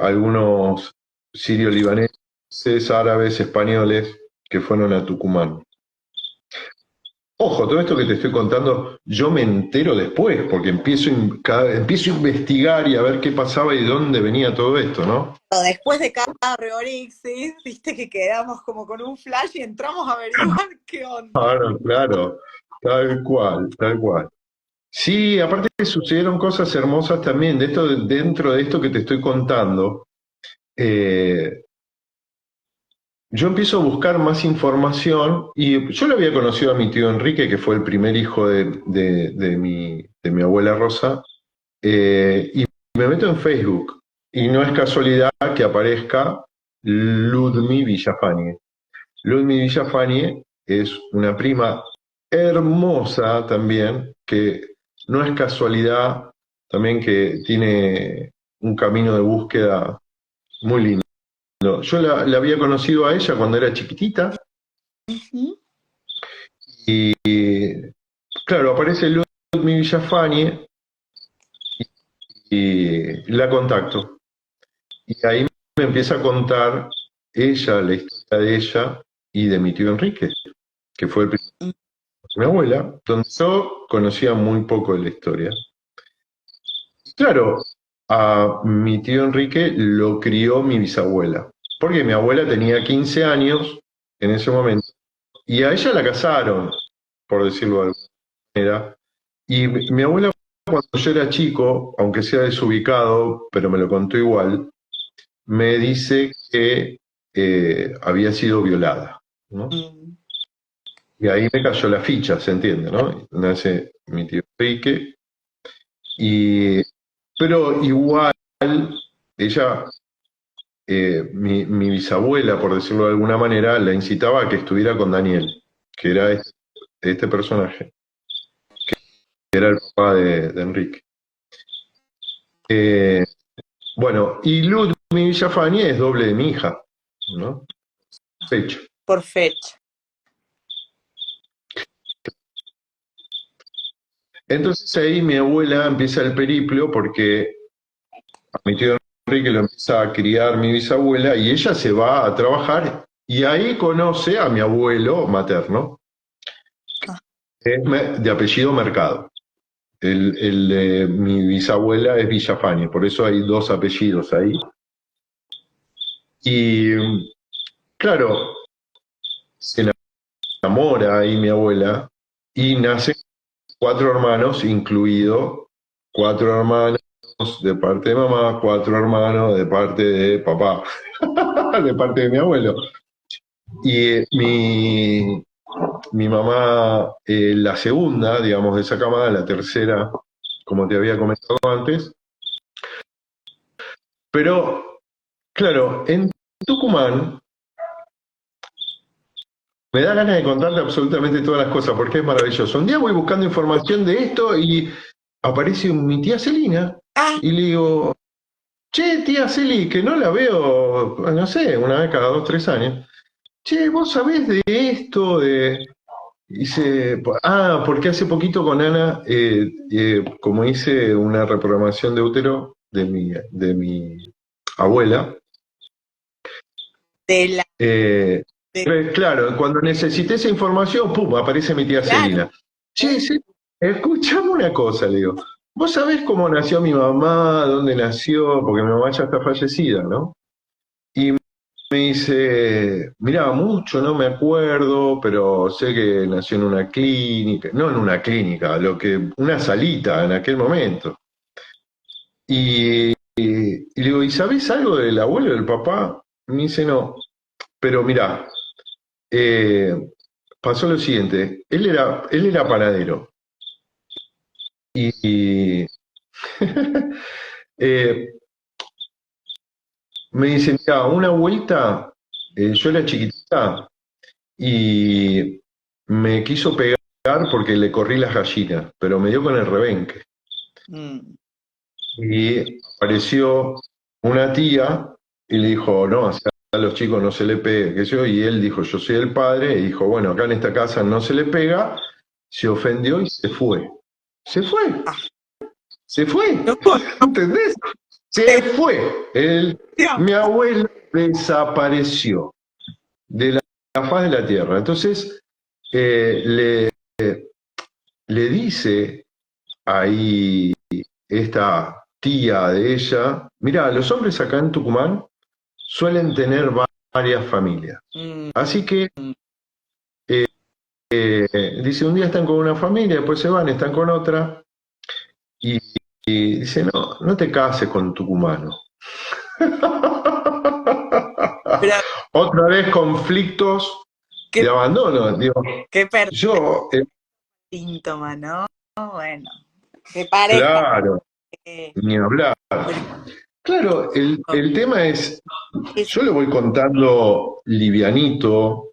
algunos sirio-libaneses, árabes, españoles que fueron a Tucumán. Ojo, todo esto que te estoy contando, yo me entero después, porque empiezo a investigar y a ver qué pasaba y de dónde venía todo esto, ¿no? Después de cada Reorixis, viste que quedamos como con un flash y entramos a averiguar qué onda. Claro, claro, tal cual, tal cual. Sí, aparte que sucedieron cosas hermosas también, dentro de esto que te estoy contando. eh, yo empiezo a buscar más información y yo le había conocido a mi tío Enrique, que fue el primer hijo de mi abuela Rosa, y me meto en Facebook y no es casualidad que aparezca Ludmi Villafañe. Ludmi Villafañe es una prima hermosa también, que no es casualidad también que tiene un camino de búsqueda muy lindo. Yo la había conocido a ella cuando era chiquitita Ujú. y claro, aparece Ludmi Villafañe y la contacto. Y ahí me empieza a contar ella, la historia de ella y de mi tío Enrique, que fue el primero de mi abuela, donde yo conocía muy poco de la historia. Y claro, a mi tío Enrique lo crió mi bisabuela. porque mi abuela tenía 15 años en ese momento, y a ella la casaron, por decirlo de alguna manera. Y mi abuela, cuando yo era chico, aunque sea desubicado, pero me lo contó igual, me dice que había sido violada, ¿no? Mm, Y ahí me cayó la ficha, ¿se entiende, no? Nace mi tío Enrique, y, pero igual ella, mi bisabuela, por decirlo de alguna manera, la incitaba a que estuviera con Daniel, que era este personaje, que era el papá de Enrique. Eh, bueno, y Ludmi Villafani es doble de mi hija, ¿no? Pecho. por fecha. Entonces ahí mi abuela empieza el periplo porque a mi tío Enrique lo empieza a criar mi bisabuela y ella se va a trabajar y ahí conoce a mi abuelo materno, Ah, de apellido Mercado. Mi bisabuela es Villafani, por eso hay dos apellidos ahí. Y claro, se enamora ahí mi abuela y nacen cuatro hermanos, incluido cuatro hermanos de parte de mamá, cuatro hermanos de parte de papá, de parte de mi abuelo. Y mi mamá, la segunda, digamos, de esa camada, la tercera, como te había comentado antes. Pero, claro, en Tucumán me da ganas de contarte absolutamente todas las cosas porque es maravilloso. Un día voy buscando información de esto y aparece mi tía Celina ah, y le digo, che, tía Celi, que no la veo, no sé, una vez cada 2, 3 años. Che, ¿vos sabés de esto? Dice, porque hace poquito con Ana, como hice una reprogramación de útero de mi abuela, de la, eh, de, claro, cuando necesité esa información, pum, aparece mi tía claro, Celina. Che, escuchame una cosa, le digo. ¿Vos sabés cómo nació mi mamá? ¿Dónde nació? Porque mi mamá ya está fallecida, ¿no? Y me dice, mira, mucho no me acuerdo, pero sé que nació en una clínica, no en una clínica, una salita en aquel momento. Y le digo, ¿y sabés algo del abuelo, del papá? Me dice, no, pero mira, eh, pasó lo siguiente, él era panadero y eh, me dice, mira, una vuelta, yo era chiquitita y me quiso pegar porque le corrí las gallinas, pero me dio con el rebenque. mm, Y apareció una tía y le dijo, no, a los chicos no se le pega, qué sé yo, y él dijo, yo soy el padre, y dijo, bueno, acá en esta casa no se le pega, se ofendió y se fue. Se fue, ah, se fue, no puedo ¿entendés? Se fue. creer. Mi abuelo desapareció de la faz de la tierra. Entonces, le dice ahí esta tía de ella, mira, los hombres acá en Tucumán suelen tener varias familias. Mm, Así que, dice, un día están con una familia, después se van, están con otra, y, y dice, no, no te cases con tucumano. pero Otra vez conflictos de qué, abandono. Digo, qué yo, síntoma, ¿no? Bueno, de pareja. claro, eh, ni hablar. bueno, Claro, el tema es, es, yo lo voy contando livianito,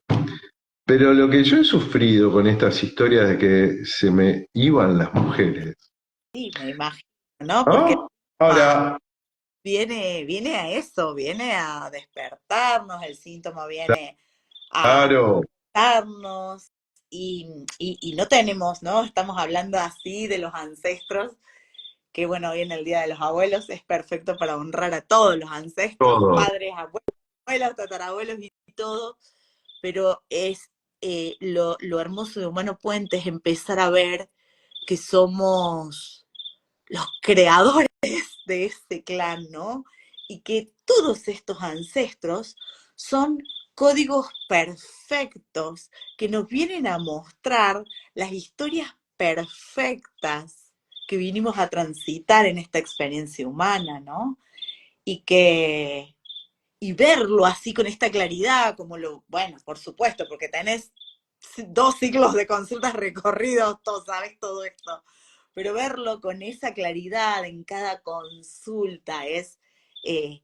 pero lo que yo he sufrido con estas historias de que se me iban las mujeres, sí, me imagino, ¿no? Porque ¿no? Ahora, viene a eso, viene a despertarnos, el síntoma viene a claro, darnos y no tenemos, ¿no? Estamos hablando así de los ancestros, que bueno, hoy en el Día de los Abuelos es perfecto para honrar a todos los ancestros, todo, padres, abuelos, tatarabuelos y todo, pero es lo hermoso de Humano Puente es empezar a ver que somos los creadores de ese clan, ¿no? Y que todos estos ancestros son códigos perfectos que nos vienen a mostrar las historias perfectas que vinimos a transitar en esta experiencia humana, ¿no? Y que y verlo así con esta claridad, como lo, bueno, por supuesto, porque tenés 2 siglos de consultas recorridos, tú sabes todo esto, pero verlo con esa claridad en cada consulta es eh,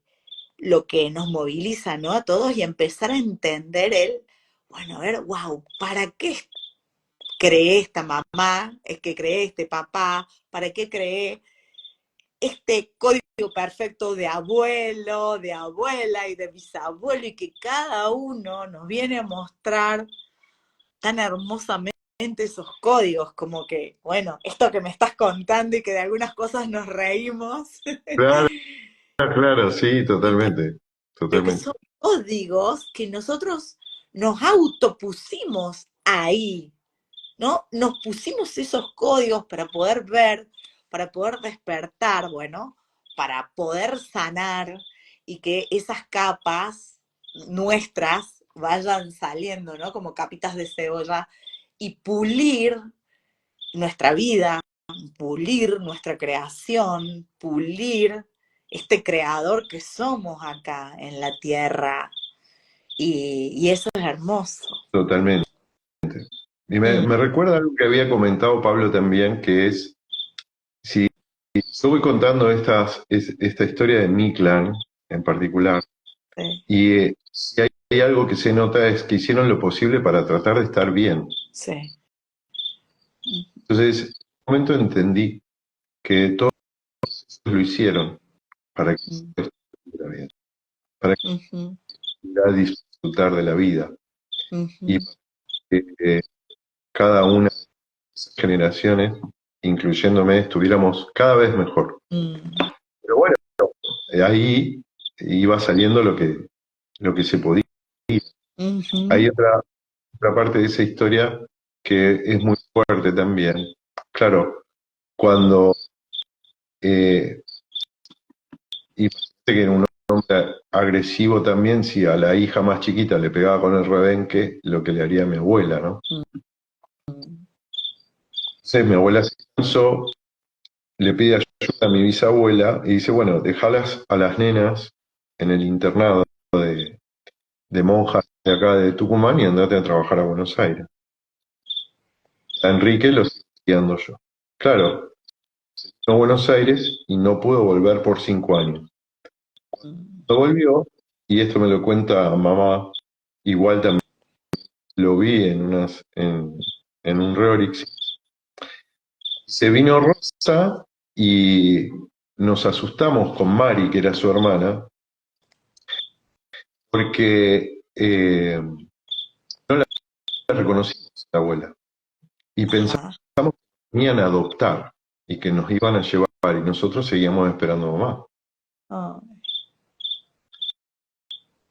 lo que nos moviliza, ¿no? A todos y empezar a entender el, bueno, a ver, wow, ¿para qué creé esta mamá? Es que creé este papá, ¿para qué creé este código perfecto de abuelo, de abuela y de bisabuelo, y que cada uno nos viene a mostrar tan hermosamente esos códigos, como que, bueno, esto que me estás contando y que de algunas cosas nos reímos, Claro, claro, sí, totalmente, pero que totalmente. son códigos que nosotros nos autopusimos ahí, ¿no? Nos pusimos esos códigos para poder ver, para poder despertar, bueno, para poder sanar y que esas capas nuestras vayan saliendo, ¿no? Como capitas de cebolla y pulir nuestra vida, pulir nuestra creación, pulir este creador que somos acá en la tierra. Y eso es hermoso. Totalmente. Y me Mm, recuerda algo que había comentado Pablo también, que es, si yo voy contando esta historia de mi clan en particular, sí, y si hay algo que se nota es que hicieron lo posible para tratar de estar bien. sí. Entonces, en un momento entendí que todos lo hicieron para que Mm, estuviera bien, para que ujú, pudiera disfrutar de la vida y ujú, para que cada una de esas generaciones, incluyéndome, estuviéramos cada vez mejor. mm, Pero bueno, ahí iba saliendo lo que se podía. Hay ujú, otra parte de esa historia que es muy fuerte también. Claro, cuando, eh, y parece que era un hombre agresivo también, si a la hija más chiquita le pegaba con el rebenque, lo que le haría a mi abuela, ¿no? mm, Entonces mi abuela se cansó, le pide ayuda a mi bisabuela y dice, bueno, dejalas a las nenas en el internado de monjas de acá de Tucumán y andate a trabajar a Buenos Aires. A Enrique lo estoy guiando yo. Claro, no a Buenos Aires y no pudo volver por 5 años. mm, Cuando volvió, y esto me lo cuenta mamá, igual también lo vi en un Reorix, se vino Rosa y nos asustamos con Mari, que era su hermana, porque no la reconocimos a la abuela y pensamos ajá, que venían a adoptar y que nos iban a llevar y nosotros seguíamos esperando a mamá. ah,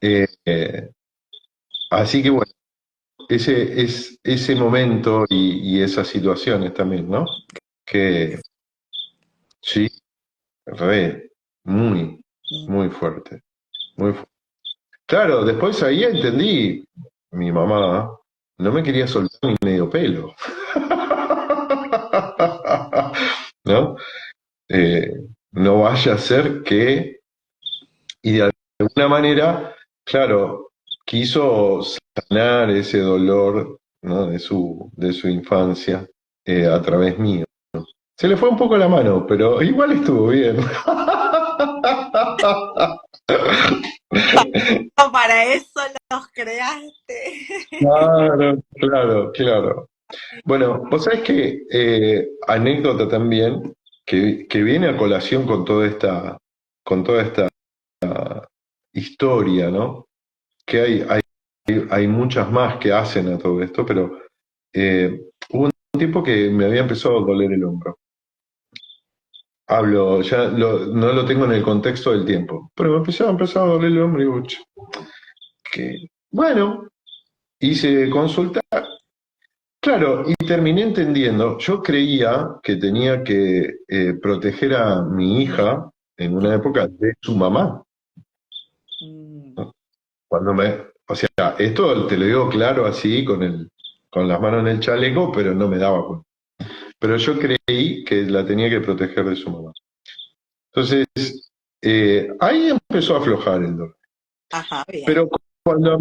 Eh, eh, Así que bueno, ese momento y esas situaciones también, ¿no? Que sí, re, muy, mm, muy fuerte, muy fuerte. Claro, después ahí entendí, mi mamá no me quería soltar ni medio pelo, ¿no? Eh, no vaya a ser que, y de alguna manera, claro, quiso sanar ese dolor, ¿no? De su infancia a través mío. Se le fue un poco la mano, pero igual estuvo bien. para eso los creaste. Claro, claro, claro. Bueno, vos sabés que anécdota también que viene a colación con toda esta historia, ¿no? Que hay muchas más que hacen a todo esto, pero hubo un tiempo que me había empezado a doler el hombro. Hablo, no lo tengo en el contexto del tiempo, pero me empezó a doler el hombro y digo, bueno, hice consulta. Claro, y terminé entendiendo, yo creía que tenía que proteger a mi hija en una época de su mamá, Mm, ¿no? o sea, esto te lo digo claro así, con las manos en el chaleco, pero no me daba cuenta. Pero yo creí que la tenía que proteger de su mamá. Entonces, ahí empezó a aflojar el dolor. Ajá, bien. Pero cuando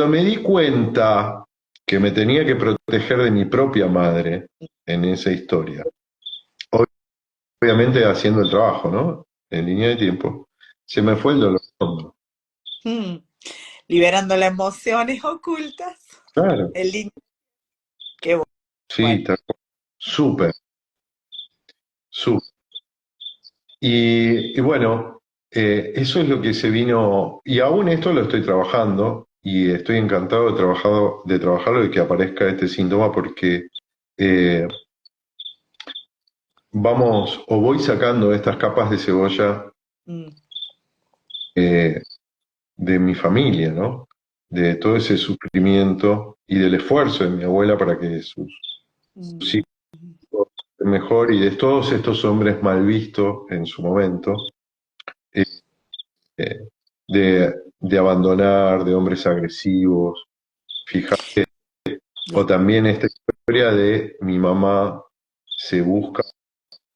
me di cuenta que me tenía que proteger de mi propia madre en esa historia, obviamente haciendo el trabajo, ¿no? En línea de tiempo, se me fue el dolor. Mm. Liberando las emociones ocultas. Claro, El link, qué sí, bueno. está súper, súper. Y bueno, eso es lo que se vino, y aún esto lo estoy trabajando, y estoy encantado de trabajarlo y que aparezca este síntoma porque eh, vamos, o voy sacando estas capas de cebolla Mm, eh, de mi familia, ¿no? De todo ese sufrimiento y del esfuerzo de mi abuela para que sus mm, hijos estén mejor y de todos estos hombres mal vistos en su momento, eh, eh, de abandonar, de hombres agresivos, fija, o bien. también esta historia de mi mamá se busca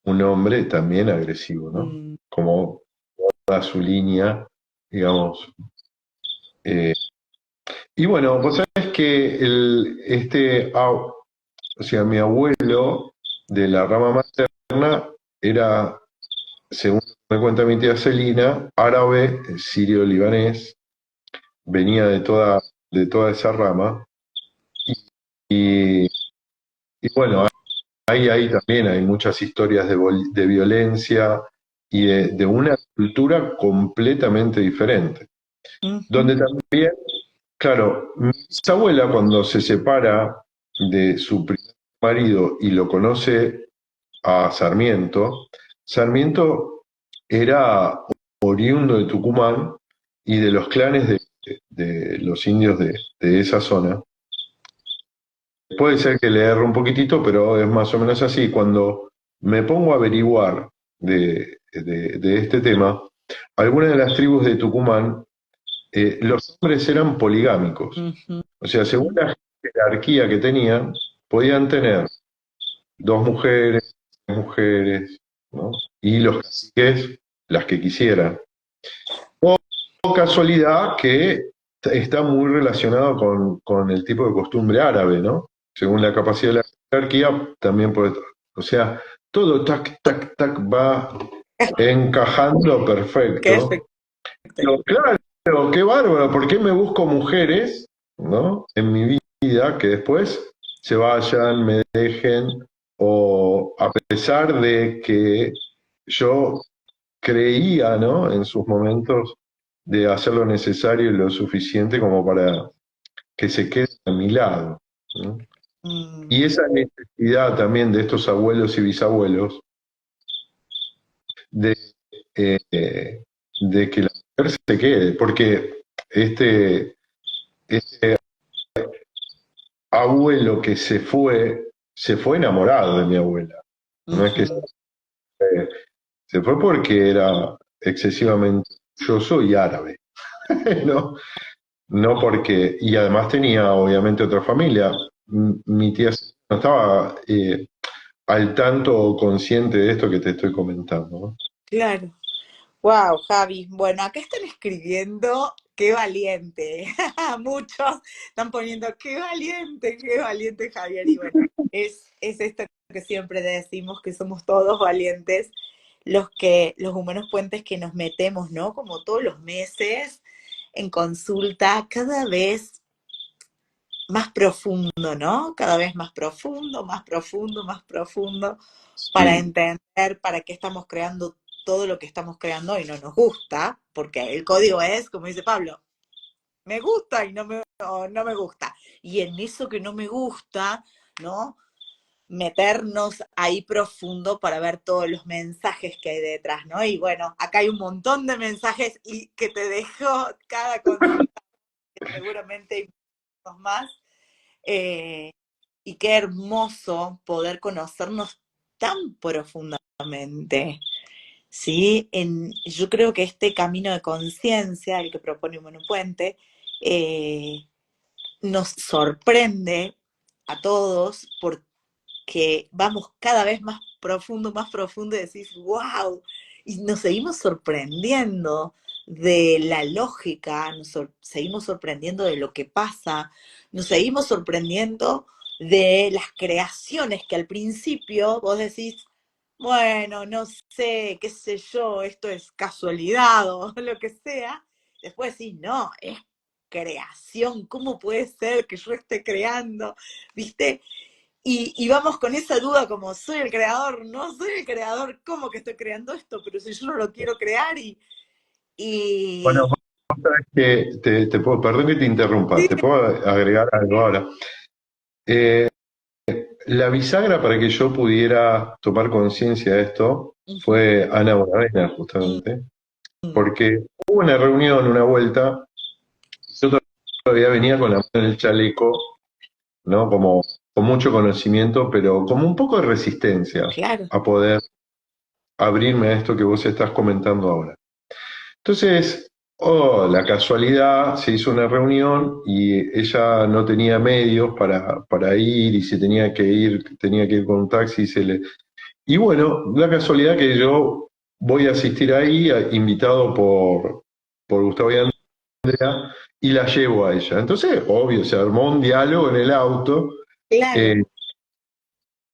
un hombre también agresivo, ¿no? Mm, Como toda su línea, digamos. eh, y bueno, vos sabés que o sea, mi abuelo de la rama materna era, según me cuenta mi tía Celina, árabe, sirio-libanés, venía de toda esa rama. Y, y bueno, ahí también hay muchas historias de violencia y de una cultura completamente diferente. ujú, Donde también, claro, mi bisabuela cuando se separa de su primer marido y lo conoce a Sarmiento, Sarmiento era oriundo de Tucumán y de los clanes de los indios de esa zona. Puede ser que le erre un poquitito, pero es más o menos así. Cuando me pongo a averiguar de este tema, algunas de las tribus de Tucumán, los hombres eran poligámicos. ujú, O sea, según la jerarquía que tenían, podían tener dos mujeres, tres mujeres, ¿no? Y los caciques, las que quisieran. O casualidad que está muy relacionado con el tipo de costumbre árabe, ¿no? Según la capacidad de la jerarquía, también puede. O sea, todo tac, tac, tac va encajando qué perfecto. espectacular. Claro, qué bárbaro, ¿por qué me busco mujeres, ¿no? En mi vida que después se vayan, me dejen, o a pesar de que yo creía, ¿no? En sus momentos de hacer lo necesario y lo suficiente como para que se quede a mi lado, ¿no? Y Mm, esa necesidad también de estos abuelos y bisabuelos de, de que la mujer se quede, porque este abuelo que se fue enamorado de mi abuela. No es que ujú, se fue porque era excesivamente orgulloso y árabe, ¿no? No porque, y además tenía obviamente otra familia. Mi tía no estaba al tanto o consciente de esto que te estoy comentando, ¿no? claro. Wow, Javi. Bueno, acá están escribiendo, qué valiente. Muchos están poniendo, qué valiente Javier. Y bueno, es esto que siempre decimos, que somos todos valientes, los humanos puentes que nos metemos, ¿no? Como todos los meses en consulta, cada vez más profundo, ¿no? Cada vez más profundo, más profundo, más profundo, para Sí, entender para qué estamos creando todo lo que estamos creando y no nos gusta, porque el código es, como dice Pablo, me gusta y no me gusta. Y en eso que no me gusta, ¿no? Meternos ahí profundo para ver todos los mensajes que hay detrás, ¿no? Y bueno, acá hay un montón de mensajes y que te dejo cada consulta, seguramente hay muchos más. Eh, y qué hermoso poder conocernos tan profundamente. ¿sí? Yo creo que este camino de conciencia, el que propone Mono Puente, eh, nos sorprende a todos porque vamos cada vez más profundo y decís, wow, y nos seguimos sorprendiendo de la lógica, seguimos sorprendiendo de lo que pasa, nos seguimos sorprendiendo de las creaciones que al principio vos decís, bueno, no sé, qué sé yo, esto es casualidad o lo que sea. Después decís, no, es creación, ¿cómo puede ser que yo esté creando? ¿Viste? Y vamos con esa duda como, soy el creador, no soy el creador, ¿cómo que estoy creando esto? Pero si yo no lo quiero crear Bueno, y perdón que te interrumpa, sí, te puedo agregar algo ahora. Eh, la bisagra para que yo pudiera tomar conciencia de esto ujú, fue Ana Bonavena, mm, justamente, porque hubo una reunión, una vuelta, yo todavía venía con la mano en el chaleco, ¿no? Como con mucho conocimiento, pero como un poco de resistencia claro, a poder abrirme a esto que vos estás comentando ahora. Entonces, oh, la casualidad, se hizo una reunión y ella no tenía medios para ir y si tenía que ir con un taxi. Y bueno, la casualidad que yo voy a asistir ahí, invitado por Gustavo y Andrea, y la llevo a ella. Entonces, obvio, se armó un diálogo en el auto claro, eh,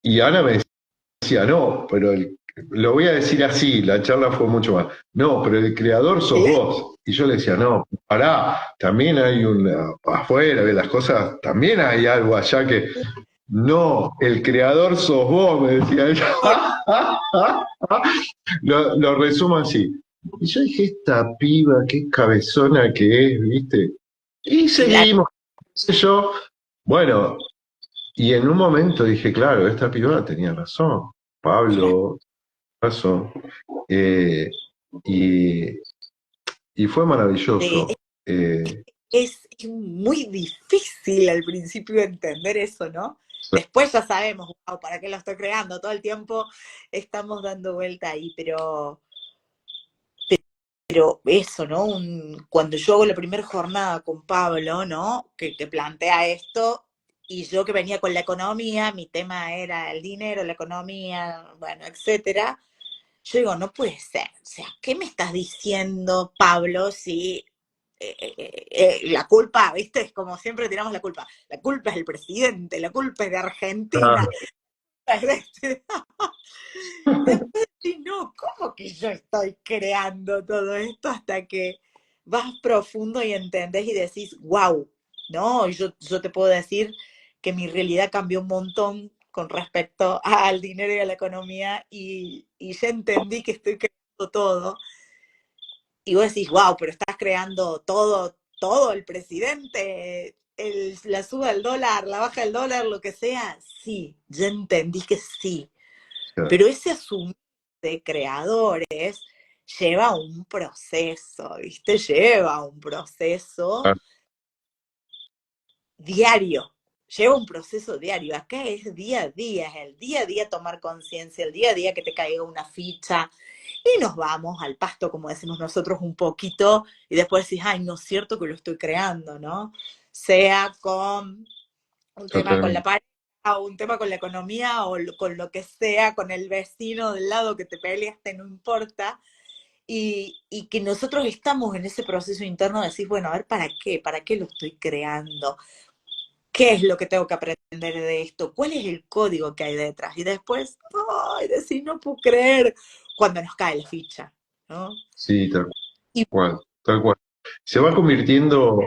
y Ana me decía, no, pero lo voy a decir así, la charla fue mucho más. No, pero el creador sos claro, vos. Y yo le decía, no, pará, también hay afuera de las cosas, también hay algo allá que, no, el creador sos vos, me decía ella. Lo resumo así. Y yo dije, esta piba, qué cabezona que es, ¿viste? Y claro, seguimos, qué sé yo. Bueno, y en un momento dije, claro, esta piba tenía razón. claro. Pablo, razón. Eh, y, y fue maravilloso. Eh, Es muy difícil al principio entender eso, ¿no? Después ya sabemos, wow, ¿para qué lo estoy creando? Todo el tiempo estamos dando vuelta ahí, pero eso, ¿no? Cuando yo hago la primera jornada con Pablo, ¿no? Que plantea esto, y yo que venía con la economía, mi tema era el dinero, la economía, bueno, etcétera. Yo digo, no puede ser. O sea, ¿qué me estás diciendo, Pablo, si la culpa, viste, es como siempre tiramos la culpa. La culpa es del presidente, la culpa es de Argentina. claro, Es de este. Y después decís, no, ¿cómo que yo estoy creando todo esto? Hasta que vas profundo y entendés y decís, wow, ¿no? Yo te puedo decir que mi realidad cambió un montón con respecto al dinero y a la economía y ya entendí que estoy creando todo. Y vos decís, wow, pero estás creando todo, todo, el presidente, la suba del dólar, la baja del dólar, lo que sea. Sí, ya entendí que sí, claro, pero ese asumir de creadores lleva un proceso, ¿viste? Lleva un proceso diario, lleva un proceso diario. Acá es día a día, es el día a día tomar conciencia, el día a día que te caiga una ficha y nos vamos al pasto, como decimos nosotros, un poquito y después decís, ay, no es cierto que lo estoy creando, ¿no? Sea con un tema con la totalmente. pareja, o un tema con la economía, o con lo que sea, con el vecino del lado que te peleaste, no importa. Y que nosotros estamos en ese proceso interno de decir, bueno, a ver, ¿para qué lo estoy creando? ¿Qué es lo que tengo que aprender de esto? ¿Cuál es el código que hay detrás? Y después, ay, decir, no puedo creer cuando nos cae la ficha, ¿no? Sí, tal Y cual, tal cual. Se va convirtiendo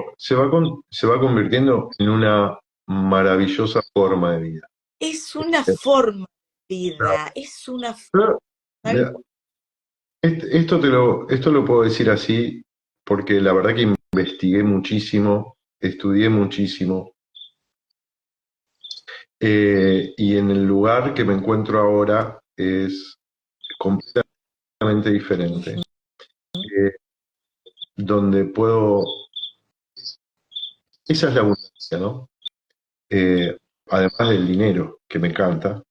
en una maravillosa forma de vida. es una forma de vida, es una Pero, forma. mira, esto lo puedo decir así porque la verdad que investigué muchísimo, estudié muchísimo, y en el lugar que me encuentro ahora es completamente diferente, eh, donde puedo, esa es la abundancia, ¿no? Eh, Además del dinero, que me encanta,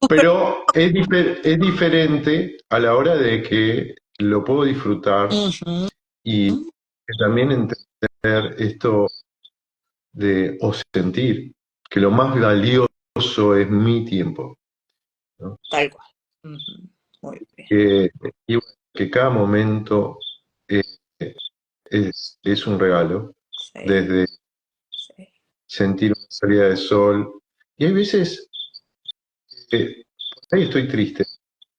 Pero es diferente a la hora de que lo puedo disfrutar Ujú, y también entender esto de o sentir que lo más valioso es mi tiempo, ¿no? tal cual. Ujú, muy bien. Que, y bueno, que cada momento eh, es un regalo, Sí, desde sí. sentir una salida de sol. Y hay veces que por ahí estoy triste.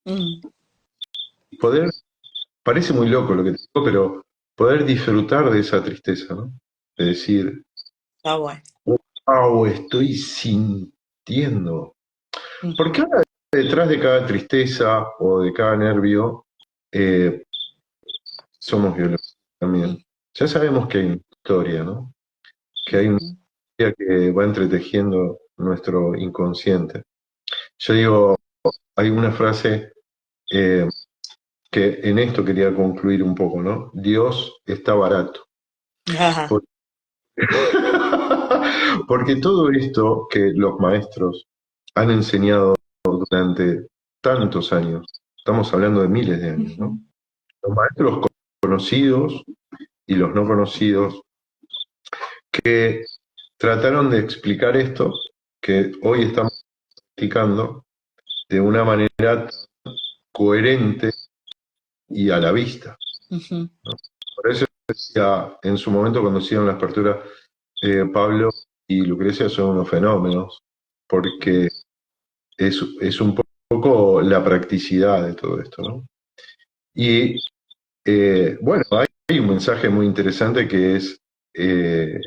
Mm, Poder, parece muy loco lo que te digo, pero poder disfrutar de esa tristeza, ¿no? De decir, está bueno. wow, estoy sintiendo. Porque Ujú, ahora detrás de cada tristeza o de cada nervio, eh, somos biólogos mm, también. Ya sabemos que hay una historia, ¿no? Que hay una ujú, historia que va entretejiendo nuestro inconsciente. Yo digo, hay una frase eh, que en esto quería concluir un poco, ¿no? Dios está barato. ajá, Por- Porque todo esto que los maestros han enseñado durante tantos años, estamos hablando de miles de años, ujú, ¿no? Los maestros conocidos y los no conocidos que trataron de explicar esto que hoy estamos practicando de una manera coherente y a la vista, ujú, ¿no? Por eso decía en su momento cuando hicieron la apertura, Pablo y Lucrecia son unos fenómenos, porque es un poco la practicidad de todo esto, ¿no? Y bueno, hay un mensaje muy interesante que es eh,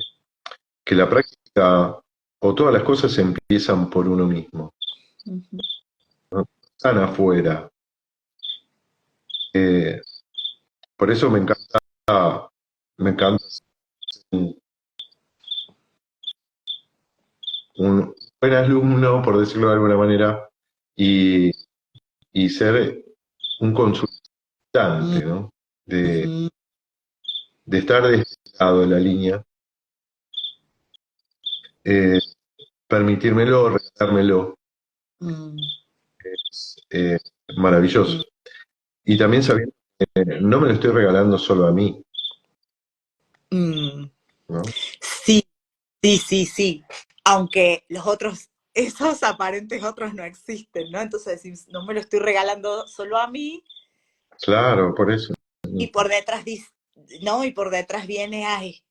que la práctica o todas las cosas empiezan por uno mismo, ujú. ¿no? Están afuera. Eh, por eso me encanta un, un buen alumno, por decirlo de alguna manera, y, y ser un consultante, ¿no? Ujú, De estar de este lado de la línea, eh, permitírmelo, regalármelo, mm, es maravilloso. Y también sabiendo que no me lo estoy regalando solo a mí, mm. ¿no? Sí, sí, sí, sí. Aunque los otros, esos aparentes otros no existen, ¿no? Entonces decís, no me lo estoy regalando solo a mí, Claro, por eso. y por detrás, ¿no? Y por detrás viene, ay,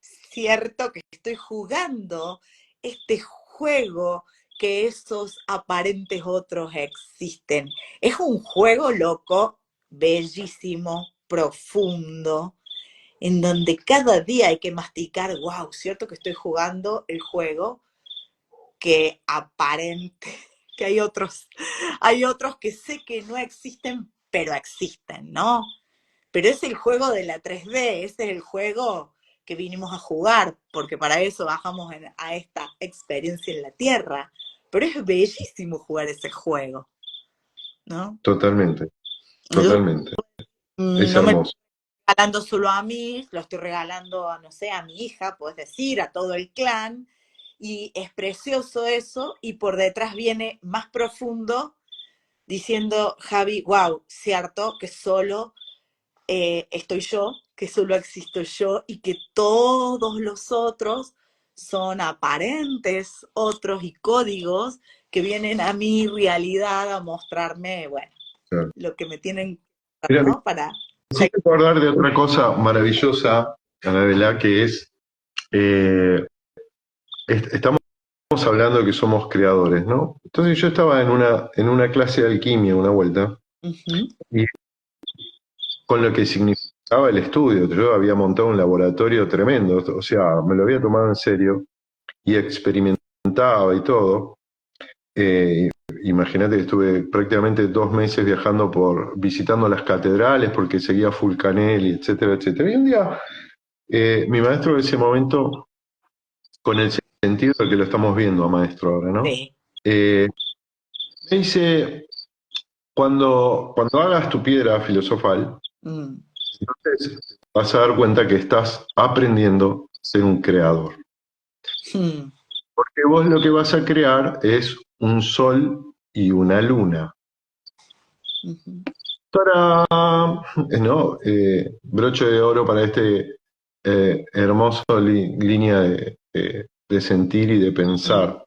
cierto que estoy jugando este juego que esos aparentes otros existen. Es un juego loco, bellísimo, profundo, en donde cada día hay que masticar, wow, cierto que estoy jugando el juego que aparente, que hay otros que sé que no existen, pero existen, ¿no? Pero es el juego de la 3D, ese es el juego que vinimos a jugar, porque para eso bajamos a esta experiencia en la Tierra. Pero es bellísimo jugar ese juego, ¿no? Totalmente, Yo, totalmente. Es no me lo hermoso. estoy regalando solo a mí, lo estoy regalando a, no sé, a mi hija, puedes decir, a todo el clan, y es precioso eso, y por detrás viene más profundo diciendo, Javi, wow, cierto que solo estoy yo, que solo existo yo y que todos los otros son aparentes otros y códigos que vienen a mi realidad a mostrarme, bueno, Claro. lo que me tienen, Mira, me ¿no? Para hiciste acordar de otra cosa maravillosa, Anabela, que es, eh, estamos hablando de que somos creadores, ¿no? Entonces yo estaba en una clase de alquimia una vuelta, uh-huh, y con lo que significaba el estudio, yo había montado un laboratorio tremendo, o sea, me lo había tomado en serio y experimentaba y todo. Eh, Imagínate que estuve prácticamente 2 meses viajando visitando las catedrales porque seguía Fulcanelli, etcétera, etcétera. Y un día, mi maestro de ese momento, con el sentido de que lo estamos viendo a maestro ahora, ¿no? sí, Eh, Me dice, cuando hagas tu piedra filosofal, mm, entonces vas a dar cuenta que estás aprendiendo a ser un creador. mm, Porque vos lo que vas a crear es un sol y una luna. Ujú. ¡Tarán! ¿No? Broche de oro para este hermoso línea de sentir y de Mm, pensar.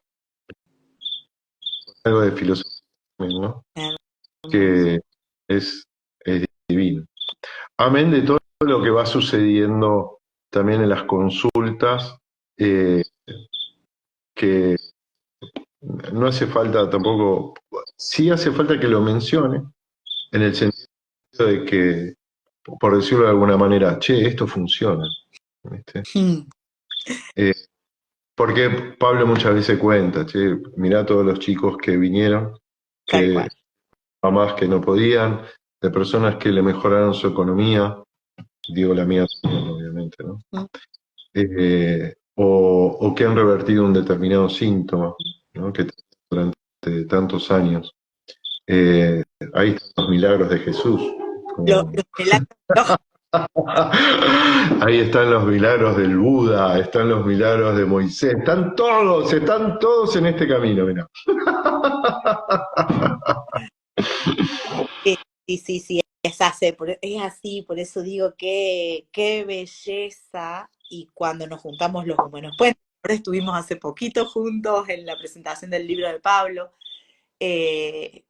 Algo de filosofía, ¿no? hermoso. Que es, es divino. Amén de todo lo que va sucediendo también en las consultas, eh, que no hace falta tampoco, sí hace falta que lo mencione, en el sentido de que, por decirlo de alguna manera, che, esto funciona. ¿Viste? Mm, Eh, Porque Pablo muchas veces cuenta, che, mirá todos los chicos que vinieron, tal que cual. mamás que no podían, de personas que le mejoraron su economía, digo la mía también, obviamente, ¿no? Mm, O que han revertido un determinado síntoma, ¿no? Que durante tantos años. Eh, Ahí están los milagros de Jesús. los milagros lógicos. Ahí están los milagros del Buda, están los milagros de Moisés, están todos en este camino, mira. Sí, sí, sí, sí, es así, por eso digo que qué belleza. Y cuando nos juntamos los humanos, pues ahora estuvimos hace poquito juntos en la presentación del libro de Pablo,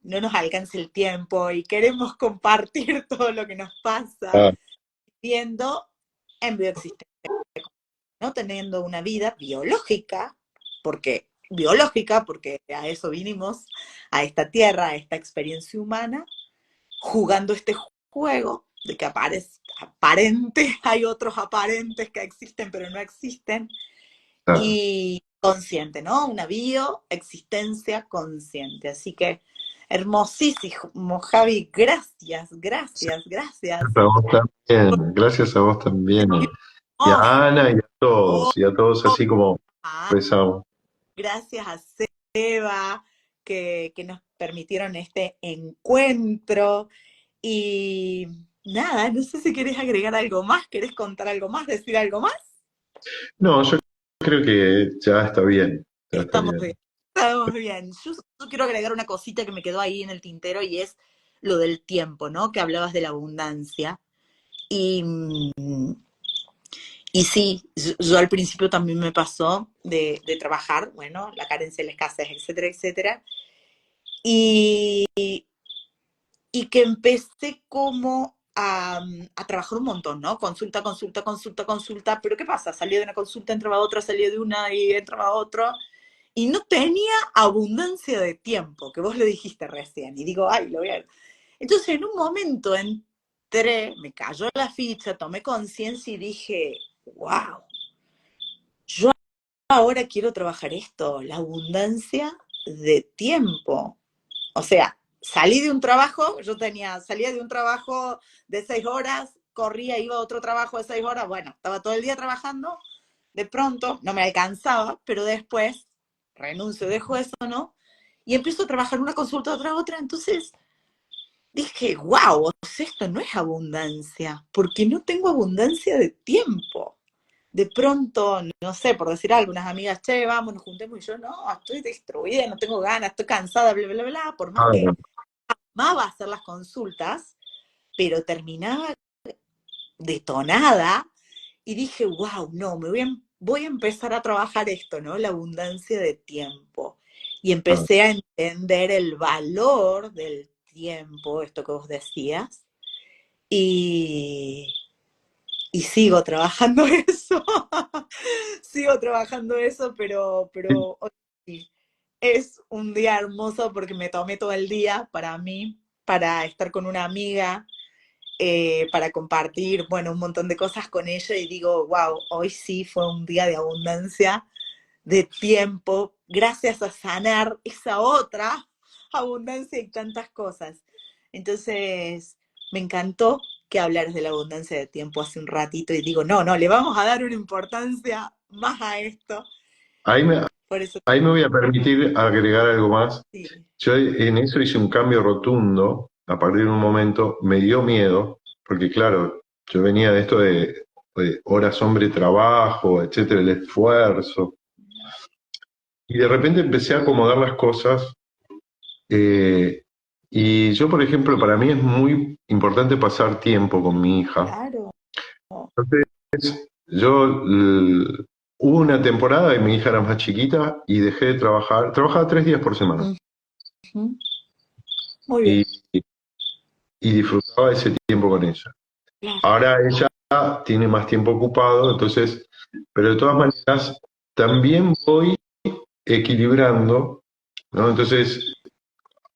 no nos alcanza el tiempo y queremos compartir todo lo que nos pasa Ah, viendo en bioexistencia, ¿no? Teniendo una vida biológica, porque a eso vinimos, a esta tierra, a esta experiencia humana, jugando este juego de que aparente, hay otros aparentes que existen pero no existen, claro. y consciente, ¿no? Una bioexistencia consciente. Así que hermosísimo, Javi, gracias, gracias, gracias. A vos también, gracias a vos también. Y a Oh, Ana oh, y a todos oh, así como ah, empezamos. gracias a Seba, que nos permitieron este encuentro. Y nada, no sé si querés agregar algo más, querés contar algo más, decir algo más. No, yo creo que ya está bien, ya está Estamos bien. bien. Estamos bien. Yo quiero agregar una cosita que me quedó ahí en el tintero y es lo del tiempo, ¿no? Que hablabas de la abundancia. Y, y sí, yo al principio también me pasó de trabajar, bueno, la carencia, la escasez, etcétera, etcétera. Y, y que empecé como a trabajar un montón, ¿no? Consulta, consulta, consulta, consulta. Pero ¿qué pasa? Salía de una consulta, entraba a otra, salía de una y entraba a otra. Y no tenía abundancia de tiempo, que vos lo dijiste recién. Y digo, ay, lo voy a... Entonces, en un momento entré, me cayó la ficha, tomé conciencia y dije, wow, yo ahora quiero trabajar esto, la abundancia de tiempo. O sea, salí de un trabajo, salía de un trabajo de 6 horas, corría, iba a otro trabajo de 6 horas, bueno, estaba todo el día trabajando, de pronto no me alcanzaba, pero después renuncio, dejo eso, ¿no? Y empiezo a trabajar una consulta otra, otra, entonces dije, wow, esto no es abundancia, porque no tengo abundancia de tiempo. De pronto, no sé, por decir algo, unas amigas, che, vamos, nos juntemos, y yo, no, estoy destruida, no tengo ganas, estoy cansada, bla, bla, bla, por más Ah, que amaba hacer las consultas, pero terminaba detonada y dije, wow, no, voy a empezar a trabajar esto, ¿no? La abundancia de tiempo. Y ah. empecé a entender el valor del tiempo, esto que vos decías, y, y sigo trabajando eso, sigo trabajando eso, pero hoy sí, es un día hermoso porque me tomé todo el día para mí, para estar con una amiga, para compartir, bueno, un montón de cosas con ella y digo, wow, hoy sí fue un día de abundancia de tiempo, gracias a sanar esa otra abundancia y tantas cosas. Entonces, me encantó que hablaras de la abundancia de tiempo hace un ratito y digo, no, no, le vamos a dar una importancia más a esto. Ahí me, Por eso, ahí me voy a permitir agregar algo más. sí. Yo en eso hice un cambio rotundo. A partir de un momento me dio miedo, porque claro, yo venía de esto de horas hombre trabajo, etcétera, el esfuerzo. Y de repente empecé a acomodar las cosas Eh, y yo, por ejemplo, para mí es muy importante pasar tiempo con mi hija. Claro. Entonces, hubo una temporada y mi hija era más chiquita y dejé de trabajar. Trabajaba 3 días por semana Ujú. Muy bien. y, y disfrutaba ese tiempo con ella. Claro. Ahora ella tiene más tiempo ocupado, entonces, pero de todas maneras, también voy equilibrando, ¿no? Entonces,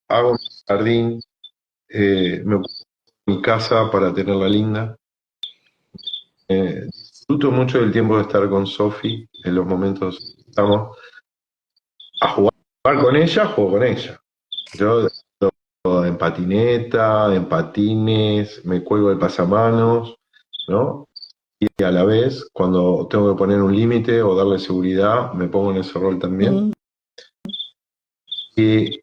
hago mi jardín, me ocupo de mi casa para tenerla linda. Disfruto mucho del tiempo de estar con Sofi en los momentos que estamos a jugar con ella, juego con ella. Yo en patineta, en patines, me cuelgo el pasamanos, ¿no? Y a la vez, cuando tengo que poner un límite o darle seguridad, me pongo en ese rol también. Mm, Y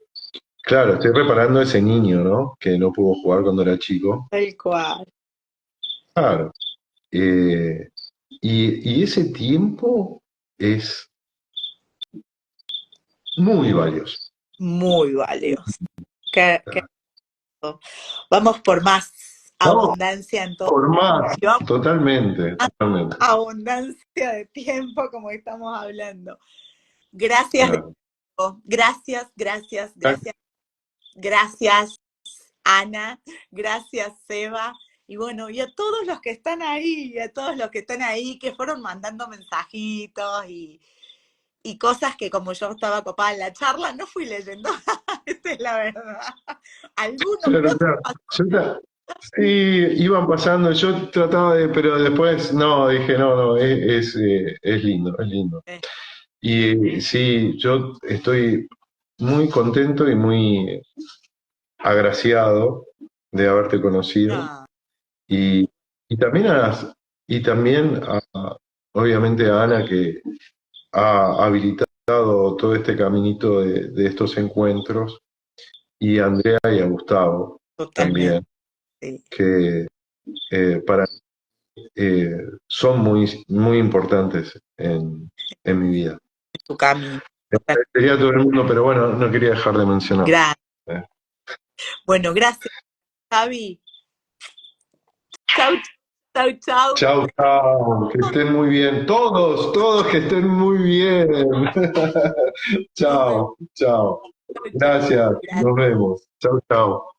claro, estoy preparando a ese niño, ¿no? Que no pudo jugar cuando era chico. tal cual. Claro. Eh, y ese tiempo es muy valioso. Muy valioso. Qué hermoso. Vamos por más Vamos abundancia en todo. por más, Y vamos totalmente, a totalmente. abundancia de tiempo, como estamos hablando. Gracias, Claro. Diego. Gracias, gracias, gracias, gracias, Ana. Gracias, Seba. Y bueno, y a todos los que están ahí, y a todos los que están ahí, que fueron mandando mensajitos y cosas que como yo estaba copada en la charla, no fui leyendo. Esa es la verdad. Algunos que Claro, otros. claro. Sí, iban pasando, yo trataba de, pero después no, dije, no, no, es lindo, es lindo. Eh, Y sí, yo estoy muy contento y muy agraciado de haberte conocido no, y, y también obviamente a Ana que ha habilitado todo este caminito de estos encuentros y a Andrea y a Gustavo totalmente. también, que para mí son muy, muy importantes en mi vida. Tu camino. Quería todo el mundo, pero bueno, no quería dejar de mencionar. Gracias. ¿Eh? Bueno, gracias, Javi. Chau, chau, chau. Chao, chao, que estén muy bien. Todos, todos que estén muy bien. Nos vemos. Chao, chao. Chau, chau. Gracias, Gracias. nos vemos. Chao, chao.